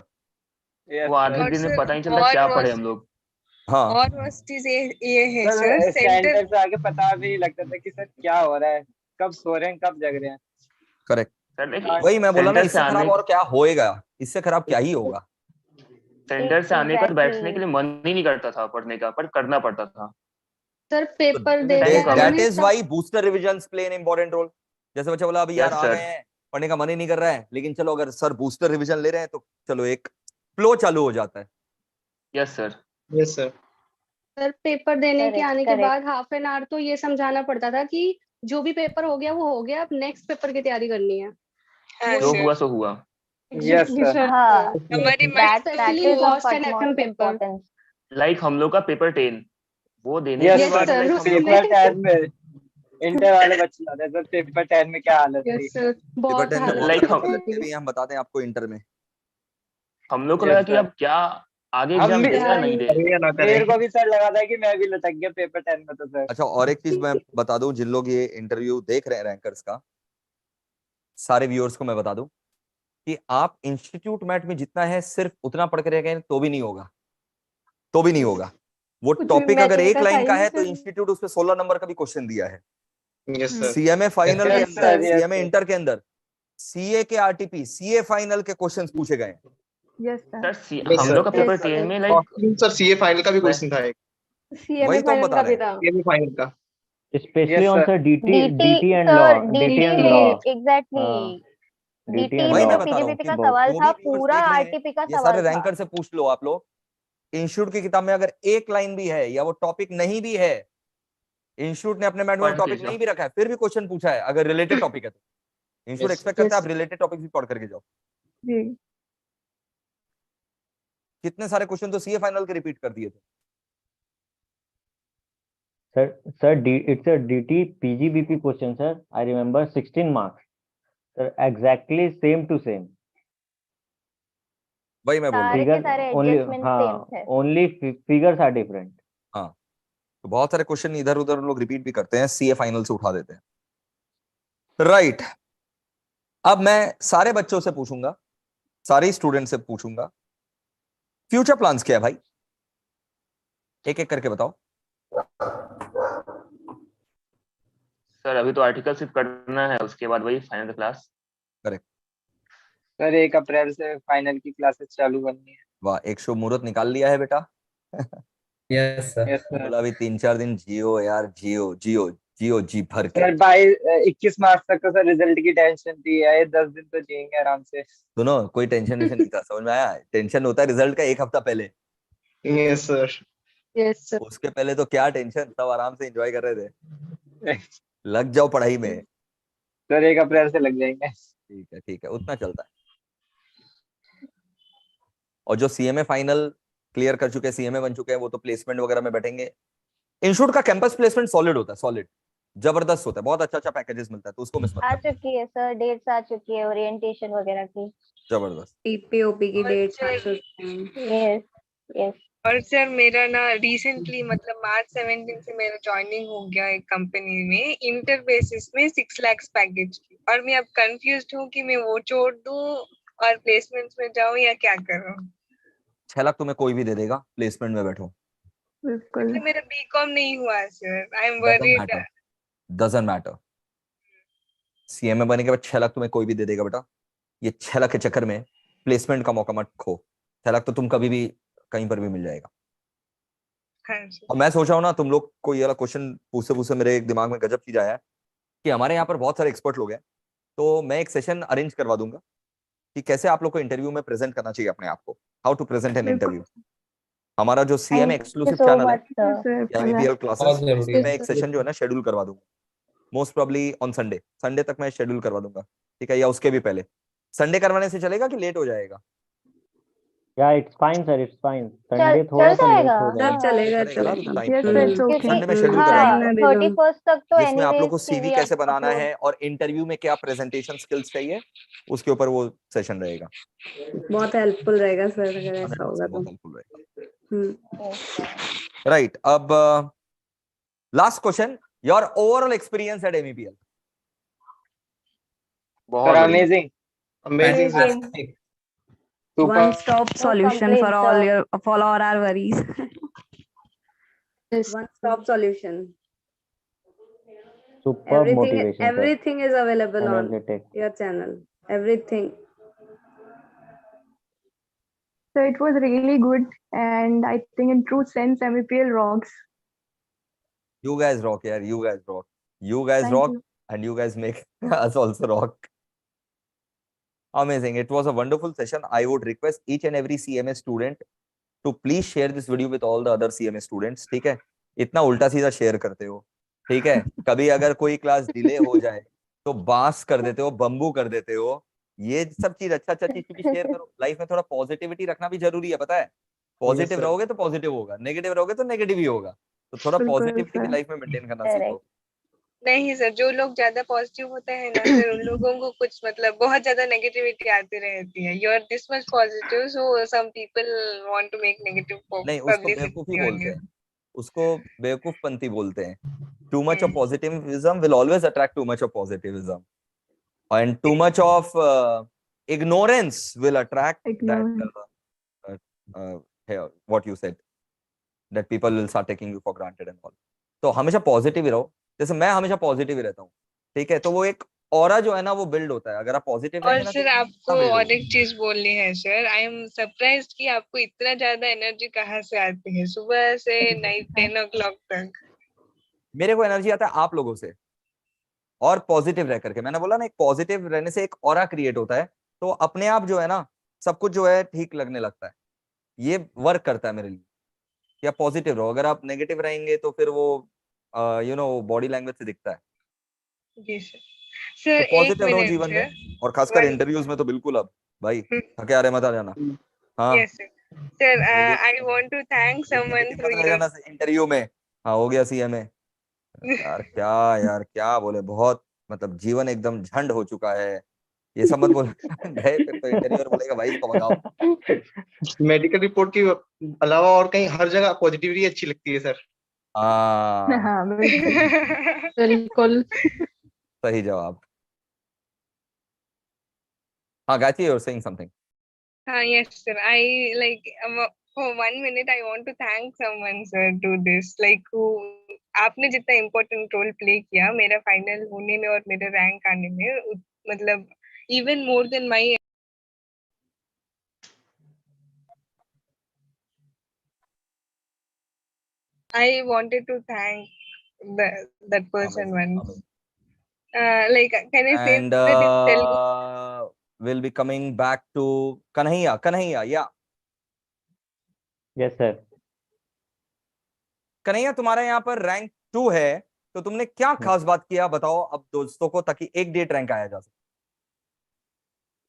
Speaker 13: Yes,
Speaker 10: वो आधे
Speaker 14: और
Speaker 10: दिन में
Speaker 14: सर
Speaker 10: पता ही चलता
Speaker 14: और
Speaker 10: क्या पढ़े
Speaker 14: worst-
Speaker 10: हम लोग।
Speaker 1: हाँ
Speaker 14: और वर्स्ट चीज ये है
Speaker 13: सर
Speaker 14: सर,
Speaker 13: सेंटर
Speaker 14: सेंटर
Speaker 13: से आके पता भी नहीं लगता था कि सर क्या हो रहा है, कब सो रहे हैं, कब जग रहे हैं।
Speaker 1: करेक्ट।
Speaker 10: सर देखिए
Speaker 1: वही मैं बोला ना,
Speaker 10: सेंटर
Speaker 1: इससे
Speaker 10: से
Speaker 1: खराब
Speaker 10: आने
Speaker 1: और क्या होएगा, इससे खराब क्या ही होगा।
Speaker 10: सेंटर से आने पर बैठने
Speaker 3: Exactly.
Speaker 10: के लिए मन ही नहीं करता था पढ़ने का, पर करना पड़ता था।
Speaker 7: सर पेपर
Speaker 10: तो
Speaker 7: देने
Speaker 10: Thank you.
Speaker 7: आने
Speaker 1: That
Speaker 7: में
Speaker 1: is why booster revisions play an important role. जैसे बच्चा बोला अभी यार
Speaker 10: Yes,
Speaker 1: आ
Speaker 10: sir.
Speaker 1: गए हैं, पढ़ने का मन ही नहीं कर रहा है, लेकिन चलो अगर सर बूस्टर रिवीजन ले रहे हैं तो चलो एक फ्लो चालू हो जाता है।
Speaker 10: Yes sir.
Speaker 8: Yes, sir.
Speaker 7: Sir paper देने के
Speaker 3: Correct,
Speaker 7: आने के
Speaker 3: correct.
Speaker 7: बाद हाफ एन आवर तो ये समझाना पड़ता था कि जो भी पेपर हो गया वो हो गया, अब नेक्स्ट पेपर की तैयारी करनी है।
Speaker 14: हाँ
Speaker 10: जो
Speaker 14: सर,
Speaker 10: हुआ सो हुआ।
Speaker 13: Yes, sir.
Speaker 3: हाँ,
Speaker 14: हमारी
Speaker 3: that
Speaker 7: Especially
Speaker 3: is of
Speaker 7: cost and FM
Speaker 3: utmost
Speaker 7: paper.
Speaker 3: importance.
Speaker 10: Like हम लोग का पेपर 10 वो देने
Speaker 13: Yes,
Speaker 10: के
Speaker 7: Yes,
Speaker 10: बाद
Speaker 13: sir.
Speaker 7: sir.
Speaker 10: लाइक हम लोग
Speaker 13: पेपर 10 में इंटर वाले बच्चे जाते हैं, सर पेपर 10 में क्या हालत थी।
Speaker 7: यस सर,
Speaker 1: पेपर
Speaker 7: बहुत
Speaker 1: 10 में
Speaker 7: हालत
Speaker 1: बहुत
Speaker 10: Like
Speaker 1: सारे
Speaker 10: हम-
Speaker 1: बच्चे लगते
Speaker 7: थी।
Speaker 1: भी हैं, हम बताते हैं आपको इंटर में।
Speaker 10: हम लोग को
Speaker 13: Yes,
Speaker 10: लगा कि
Speaker 13: sir.
Speaker 10: अब क्या आगे
Speaker 13: हम
Speaker 10: एग्जाम
Speaker 13: भी-
Speaker 10: दे या नहीं दे।
Speaker 8: करें या ना
Speaker 13: मेरे
Speaker 8: करें।
Speaker 13: को भी सर लगा था कि मैं भी लटक गया पेपर 10 में तो सर।
Speaker 1: अच्छा और एक चीज मैं बता दूं, जिन लोग ये इंटरव्यू देख रहे हैं रैंकर्स का, सारे व्यूअर्स को मैं बता दूं कि आप इंस्टीट्यूट मैट में जितना है सिर्फ उतना पढ़ के रह गए तो भी नहीं होगा, तो भी नहीं होगा। वो
Speaker 6: कुछ भी
Speaker 1: टॉपिक अगर
Speaker 6: मैच
Speaker 1: एक
Speaker 6: होता
Speaker 1: लाइन का
Speaker 6: ही
Speaker 1: है तो
Speaker 6: नहीं।
Speaker 1: इंस्टीट्यूट उस पे 16 नंबर का भी क्वेश्चन दिया है।
Speaker 8: Yes, sir.
Speaker 1: सीएमए फाइनल के
Speaker 13: Yes,
Speaker 1: अंदर,
Speaker 13: sir, yes,
Speaker 1: CMA
Speaker 13: sir.
Speaker 1: Inter के अंदर सीए के आरटीपी, सीए फाइनल के क्वेश्चंस पूछे गए हैं।
Speaker 6: यस
Speaker 10: सर
Speaker 8: Yes,
Speaker 10: हम
Speaker 8: sir.
Speaker 10: लोग का पेपर
Speaker 6: Yes, sir.
Speaker 10: 10 में
Speaker 8: और
Speaker 10: लाइक
Speaker 8: सर सीए फाइनल का भी क्वेश्चन था एक,
Speaker 6: सीएमए
Speaker 1: वही तो हम
Speaker 6: फाइनल
Speaker 1: बता
Speaker 6: का
Speaker 1: रहे
Speaker 6: भी था।
Speaker 8: सीए फाइनल का।
Speaker 2: Especially
Speaker 13: Yes,
Speaker 2: on
Speaker 13: sir.
Speaker 2: sir DT and
Speaker 3: sir,
Speaker 2: law, DT and law.
Speaker 3: exactly.
Speaker 2: DT
Speaker 3: DT
Speaker 2: and
Speaker 1: वही
Speaker 3: में
Speaker 1: मैं
Speaker 2: law.
Speaker 1: बता रहा हूँ
Speaker 3: पीजीपीटी
Speaker 1: कि
Speaker 3: का
Speaker 2: बहुत-
Speaker 3: सवाल
Speaker 1: जो
Speaker 3: था,
Speaker 1: भी viewers
Speaker 3: पूरा
Speaker 1: देख रहे हैं,
Speaker 3: आरटीपी का
Speaker 1: ये
Speaker 3: सवाल
Speaker 1: सारे
Speaker 3: था।
Speaker 1: रैंकर से पूछ लो आप लोग, इंस्टीट्यूट की किताब में अगर एक लाइन भी है या वो टॉपिक नहीं भी है, इंस्टीट्यूट ने अपने मैट में
Speaker 10: पढ़
Speaker 1: टॉपिक
Speaker 10: लीजिए।
Speaker 1: नहीं भी रखा है, फिर भी क्वेश्चन पूछा है, अगर रिलेटेड टॉपिक है तो इंस्टीट्यूट
Speaker 8: Yes,
Speaker 1: एक्सपेक्ट करता है
Speaker 7: yes.
Speaker 1: आप रिलेटेड टॉपिक भी पढ़ करके जाओ।
Speaker 6: जी।
Speaker 1: कितने सारे क्वेश्चन तो सीए फाइनल के रिपीट कर दिए थे।
Speaker 2: Sir, it's a DT PGBP question, sir. I remember 16 marks. Sir, exactly same to same.
Speaker 1: वही मैं बोल रहा हूँ।
Speaker 3: सारे के
Speaker 2: Figures
Speaker 3: सारे
Speaker 2: only,
Speaker 3: एडजस्टमेंट सेम
Speaker 2: हाँ,
Speaker 3: थे।
Speaker 2: only figures are different.
Speaker 1: तो बहुत सारे क्वेश्चन इधर उधर लोग रिपीट भी करते हैं, सीए फाइनल से उठा देते हैं। राइट, अब मैं सारे बच्चों से पूछूंगा, सारे स्टूडेंट से पूछूंगा, फ्यूचर प्लान्स क्या है भाई, एक एक करके बताओ।
Speaker 10: सर अभी तो आर्टिकल सिर्फ करना है, उसके बाद वही फाइनल क्लास।
Speaker 13: सर 1 अप्रैल से फाइनल की क्लासेस चालू करनी है।
Speaker 1: वाह, एक शो मुहूर्त निकाल लिया है बेटा।
Speaker 13: Yes sir.
Speaker 1: बोला अभी 3-4 दिन जियो यार, जियो जियो जियो जी भर के।
Speaker 13: सर 21 मार्च तक तो सर रिजल्ट की टेंशन थी, ये 10 दिन तो जिएंगे आराम से।
Speaker 1: सुनो, कोई टेंशन नहीं था, समझ में आया? टेंशन होता है रिजल्ट का 1 हफ्ता पहले,
Speaker 8: Yes, sir.
Speaker 7: यस सर,
Speaker 1: उसके पहले तो क्या टेंशन, सब आराम से एंजॉय कर रहे थे। लग जाओ पढ़ाई में।
Speaker 13: सर 1 अप्रैल से लग जाएंगे।
Speaker 1: ठीक है, उतना चलता है। और जो सीएमए फाइनल क्लियर कर चुके हैं, सीएमए बन चुके हैं, वो तो प्लेसमेंट वगैरह में बैठेंगे। इंस्टीट्यूट का कैंपस प्लेसमेंट सॉलिड होता है, सॉलिड जबरदस्त होता है, बहुत अच्छा पैकेजेस मिलता है, तो उसको मिस मत
Speaker 3: आ
Speaker 1: करना।
Speaker 3: चुकी है सर, डेट्स आ चुकी है ओरिएंटेशन वगैरह की।
Speaker 1: जबरदस्त।
Speaker 6: टीपीओपी की डेट्स आ
Speaker 14: सर,
Speaker 6: चुकी हैं।
Speaker 3: Yes yes.
Speaker 14: और सर मेरा ना रिसेंटली मतलब मार्च 17 से मेरा ज्वाइनिंग हो गया एक कंपनी में इंटर बेसिस में 6 लाख पैकेज की, और मैं अब कंफ्यूज्ड हूँ कि मैं वो छोड़ दूँ और प्लेसमेंट्स में जाऊँ या क्या करूँ।
Speaker 1: 6 लाख तुम्हें कोई भी दे देगा, प्लेसमेंट में बैठो।
Speaker 6: बिल्कुल।
Speaker 14: मेरा बीकॉम नहीं हुआ sir, I M
Speaker 1: doesn't
Speaker 14: worried.
Speaker 1: Matter, doesn't matter. CMA बनने के बाद 6 लाख तुम्हें कोई भी दे देगा बेटा। ये 6 लाख के चक्कर में प्लेसमेंट का मौका मत खो। 6 लाख तो तुम कभी भी कहीं पर भी मिल जाएगा।
Speaker 14: हाँ जी।
Speaker 1: और मैं सोच रहा हूँ ना, तुम लोग को ये वाला क्वेश्चन पूछते मेरे एक दिमाग में गजब चीज आया है कि हमारे यहाँ पर बहुत सारे एक्सपर्ट लोग हैं, तो मैं एक सेशन अरेंज करवा दूंगा कि कैसे आप लोग को इंटरव्यू में प्रेजेंट करना चाहिए अपने आप को, how to present an interview. हमारा जो सीएमए एक्सक्लूसिव चैनल है, एमईपीएल क्लासेस, मैं एक सेशन जो है ना शेड्यूल करवा दूंगा, मोस्ट प्रोबब्ली ऑन संडे तक मैं शेड्यूल करवा दूंगा, ठीक है, या उसके भी पहले। संडे करवाने से चलेगा कि लेट हो जाएगा?
Speaker 2: या it's fine sir, it's fine.
Speaker 3: चल
Speaker 2: संडे
Speaker 3: चल
Speaker 2: थोड़ा सा लेट
Speaker 3: जाएगा
Speaker 2: हो
Speaker 6: सर
Speaker 2: जाएगा।
Speaker 6: चलेगा
Speaker 1: चलेगा ना, तो
Speaker 6: चलेगा।
Speaker 1: टाइम
Speaker 3: यस
Speaker 1: पे
Speaker 3: सर
Speaker 1: तो
Speaker 3: क्योंकि
Speaker 1: संडे में शेड्यूल
Speaker 6: हाँ,
Speaker 1: करवा
Speaker 3: हाँ
Speaker 1: देंगे,
Speaker 3: 31st तक तो
Speaker 1: जिसमें आप लोग को
Speaker 3: एनीवेज
Speaker 1: सीवी
Speaker 3: सीवी
Speaker 1: कैसे बनाना
Speaker 3: अपलोड।
Speaker 1: है और इंटरव्यू में क्या प्रेजेंटेशन स्किल्स चाहिए, उसके ऊपर वो सेशन रहेगा।
Speaker 6: बहुत हेल्पफुल रहेगा सर अगर ऐसा होगा
Speaker 1: 100%
Speaker 6: तो।
Speaker 1: बहुत हेल्पफुल रहेगा।
Speaker 6: हम्म।
Speaker 1: राइट, अब last question, your overall experience eight MEPL.
Speaker 13: Sir amazing,
Speaker 8: amazing sir.
Speaker 13: Fantastic,
Speaker 6: One
Speaker 13: super.
Speaker 6: stop
Speaker 3: No
Speaker 6: solution for
Speaker 3: complaints,
Speaker 6: all
Speaker 3: sir.
Speaker 6: our worries.
Speaker 7: Yes.
Speaker 6: One stop solution.
Speaker 2: Super motivation sir,
Speaker 6: Everything is available on
Speaker 2: energetic.
Speaker 6: your channel. Everything.
Speaker 11: So it was really good, and I think in true sense, MEPL rocks.
Speaker 1: You guys rock, yaar. You guys rock. You guys
Speaker 11: Thank
Speaker 1: rock,
Speaker 11: you.
Speaker 1: and you guys make us also rock. Amazing. It was a wonderful session. I would request each and every CMA student to please share this video with all the other CMA students. ठीक है? इतना उल्टा सीधा share करते हो, ठीक है? कभी अगर कोई क्लास डिले हो जाए तो बांस कर देते हो, बम्बू कर देते हो। ये सब चीज अच्छा चीज भी शेयर करो। लाइफ में थोड़ा पॉजिटिविटी रखना भी जरूरी है, पता है? पॉजिटिव रहोगे तो पॉजिटिव होगा, नेगेटिव रहोगे तो नेगेटिव ही होगा। तो थोड़ा
Speaker 11: बिल्कुल
Speaker 1: पॉजिटिविटी भी
Speaker 11: सर।
Speaker 1: लाइफ में मेंटेन करना
Speaker 3: Correct.
Speaker 1: सीखो।
Speaker 14: नहीं सर, जो लोग ज्यादा पॉजिटिव होते हैं ना सर, उन लोगों को कुछ मतलब बहुत ज्यादा नेगेटिविटी आती रहती है। You are this much positive, so some people want to make negative
Speaker 1: नहीं, उसको बेवकूफी
Speaker 14: पब्लिसिटी ऑन
Speaker 1: बोलते
Speaker 14: यू।
Speaker 1: हैं, उसको बेवकूफपंती बोलते हैं। Too much of positivism will always attract too much of positivism, and too much of ignorance will attract that what you said, that people will start taking you for granted and all. तो हमेशा positive ही रहो, जैसे मैं हमेशा positive ही रहता हूँ, ठीक है? तो वो एक ऑरा जो है ना वो बिल्ड होता है, अगर आप पॉजिटिव
Speaker 14: और
Speaker 1: रहेंगे ना तो
Speaker 14: सर आपको
Speaker 1: build
Speaker 14: और
Speaker 1: होगा।
Speaker 14: एक चीज बोलनी है सर, आई एम सरप्राइज्ड कि आपको इतना ज्यादा एनर्जी कहाँ से आती है सुबह से नाइट 10 o'clock तक।
Speaker 1: मेरे को एनर्जी आता है आप लोगों से और पॉजिटिव रह करके। मैंने बोला ना, एक पॉजिटिव रहने से एक ऑरा क्रिएट होता है, तो अपने आप जो है ना सब कुछ जो है ठीक लगने लगता है। ये वर्क करता है मेरे लिए कि आप पॉजिटिव रहो। अगर आप नेगेटिव रहेंगे तो फिर वो बॉडी लैंग्वेज से दिखता है।
Speaker 14: जी सर।
Speaker 1: तो
Speaker 14: सर एक
Speaker 1: पॉजिटिव रहो
Speaker 14: मिनट
Speaker 1: जीवन
Speaker 14: सर।
Speaker 1: में, और खासकर इंटरव्यूज में तो बिल्कुल। अब भाई थके आ रहे मत आ जाना। हाँ,
Speaker 14: यस सर। सर
Speaker 1: हो
Speaker 14: I want to thank someone
Speaker 1: negative
Speaker 14: through
Speaker 1: मत रह जाना इंटरव्यू में। हाँ, हो गया सीएमए। यार क्या बोले, बहुत मतलब जीवन एकदम झंड हो चुका है। ये सब मत बोल। गए फिर तो इंटरव्यूअर बोलेगा भाई इसको भगाओ।
Speaker 8: मेडिकल रिपोर्ट के अलावा और कहीं हर जगह पॉजिटिविटी अच्छी लगती है सर।
Speaker 11: हाँ
Speaker 7: बिल्कुल।
Speaker 1: सही जवाब। हाँ Gayatri, you are saying something.
Speaker 14: yes sir, I like for 1 minute I want to thank someone sir to this like who आपने जितना इम्पोर्टेंट रोल प्ले किया मेरा फाइनल होने में और मेरा रैंक आने में, मतलब even more than my. I wanted to thank that person once. Like can I say
Speaker 1: And
Speaker 14: that in Telugu?
Speaker 1: we'll be coming back to Kanhaiya, yeah.
Speaker 2: Yes sir.
Speaker 1: Kanhaiya, तुम्हारा यहाँ पर रैंक 2 है, तो तुमने क्या खास बात किया बताओ अब दोस्तों को, ताकि एक डेट रैंक आया जा सके।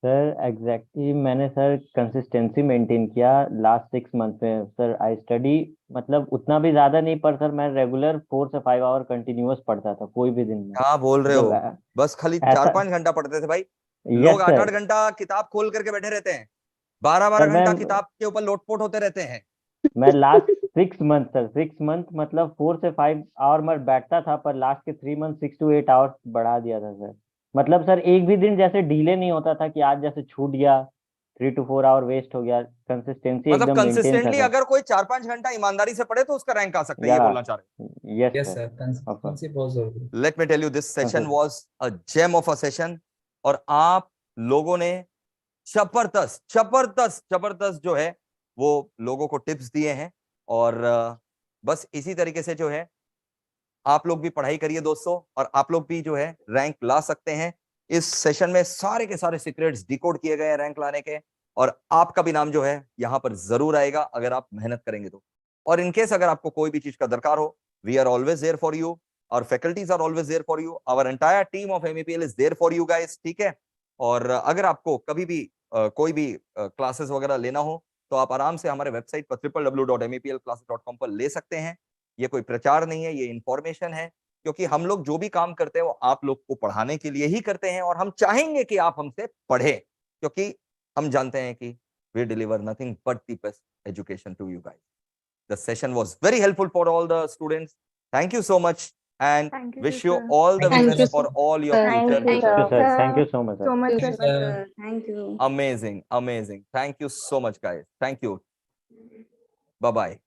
Speaker 2: सर एग्जैक्टली मैंने सर कंसिस्टेंसी मेंटेन किया लास्ट 6 मंथ में। सर आई स्टडी, मतलब उतना भी ज्यादा नहीं, पर सर मैं रेगुलर 4 से 5 आवर कंटिन्यूअस पढ़ता था कोई भी दिन में।
Speaker 1: क्या बोल रहे हो?
Speaker 2: मतलब
Speaker 1: बस खाली
Speaker 2: ऐसा
Speaker 1: 4-5 घंटा पढ़ते थे भाई?
Speaker 2: यस
Speaker 1: लोग
Speaker 2: सर।
Speaker 1: 8-8 घंटा किताब खोल करके बैठे रहते हैं, 12-12
Speaker 2: सर मैं
Speaker 1: घंटा किताब के ऊपर लोटपोट होते रहते हैं।
Speaker 2: मैं लास्ट 6 मंथ सर, 6 मंथ मतलब 4 से 5 आवर मैं बैठता था, पर लास्ट के 3 मंथ 6 to 8 आवर्स बढ़ा दिया था सर। मतलब सर एक भी दिन जैसे डिले नहीं होता था कि आज जैसे छूट गया, 3 to 4 आवर वेस्ट हो गया। कंसिस्टेंसी
Speaker 1: मतलब
Speaker 2: एकदम मेंटेन
Speaker 1: कंसिस्टेंटली
Speaker 2: था
Speaker 1: अगर कोई 4-5 घंटा ईमानदारी से पढ़े तो उसका रैंक आ सकता है, ये
Speaker 2: या
Speaker 1: बोलना चाह रहे हैं।
Speaker 2: Yes sir.
Speaker 1: Let me tell you, this session was a gem of a session, और आप लोगों ने जबरदस्त जबरदस्त जबरदस्त जो है वो लोगों को टिप्स दिए हैं। और बस इसी तरीके से जो है आप लोग भी पढ़ाई करिए दोस्तों, और आप लोग भी जो है रैंक ला सकते हैं। इस सेशन में सारे के सारे सीक्रेट्स डिकोड किए गए हैं रैंक लाने के, और आपका भी नाम जो है यहाँ पर जरूर आएगा अगर आप मेहनत करेंगे तो। और इनकेस अगर आपको कोई भी चीज का दरकार हो, we are always there for you, our faculties are always there for you, our entire team of MEPL is there for you guys, ठीक है? और अगर आपको कभी भी कोई भी क्लासेस वगैरह लेना हो तो आप आराम से हमारे वेबसाइट पर www.meplclasses.com पर ले सकते हैं। ये कोई प्रचार नहीं है, ये इंफॉर्मेशन है, क्योंकि हम लोग जो भी काम करते हैं वो आप लोग को पढ़ाने के लिए ही करते हैं, और हम चाहेंगे कि आप हमसे पढ़ें, क्योंकि हम जानते हैं कि we deliver nothing but the best education to you guys. The session was very helpful for all the students. Thank you so much, and
Speaker 11: Thank you,
Speaker 1: wish you
Speaker 11: sir.
Speaker 1: all the
Speaker 7: Thank
Speaker 1: very
Speaker 7: you,
Speaker 1: best for
Speaker 7: sir.
Speaker 1: all your
Speaker 3: Thank
Speaker 1: future
Speaker 3: you,
Speaker 2: Thank you,
Speaker 1: endeavors.
Speaker 2: sir. Thank you so much,
Speaker 11: So
Speaker 2: sir.
Speaker 11: much,
Speaker 6: Thank you,
Speaker 11: sir.
Speaker 6: sir. Thank you.
Speaker 1: Amazing, amazing. Thank you so much, guys. Thank you. Bye bye.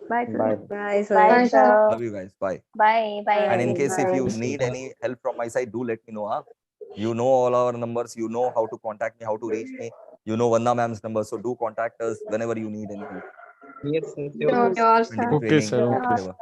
Speaker 11: Bye, sir.
Speaker 2: Bye.
Speaker 6: Bye, sir.
Speaker 3: Bye,
Speaker 7: Bye,
Speaker 3: sir.
Speaker 1: Love you guys. Bye.
Speaker 3: Bye. Bye.
Speaker 1: And in
Speaker 6: Bye.
Speaker 1: case if you
Speaker 6: Bye.
Speaker 1: need any help from my side, do let me know. Huh? You know all our numbers. You know how to contact me, how to reach me. You know Vanna ma'am's number. So do contact us whenever you need any help.
Speaker 8: Yes, sir.
Speaker 7: Sure,
Speaker 1: Pending
Speaker 7: sir.
Speaker 5: Okay,
Speaker 1: training,
Speaker 5: sir. Okay.
Speaker 1: whatever.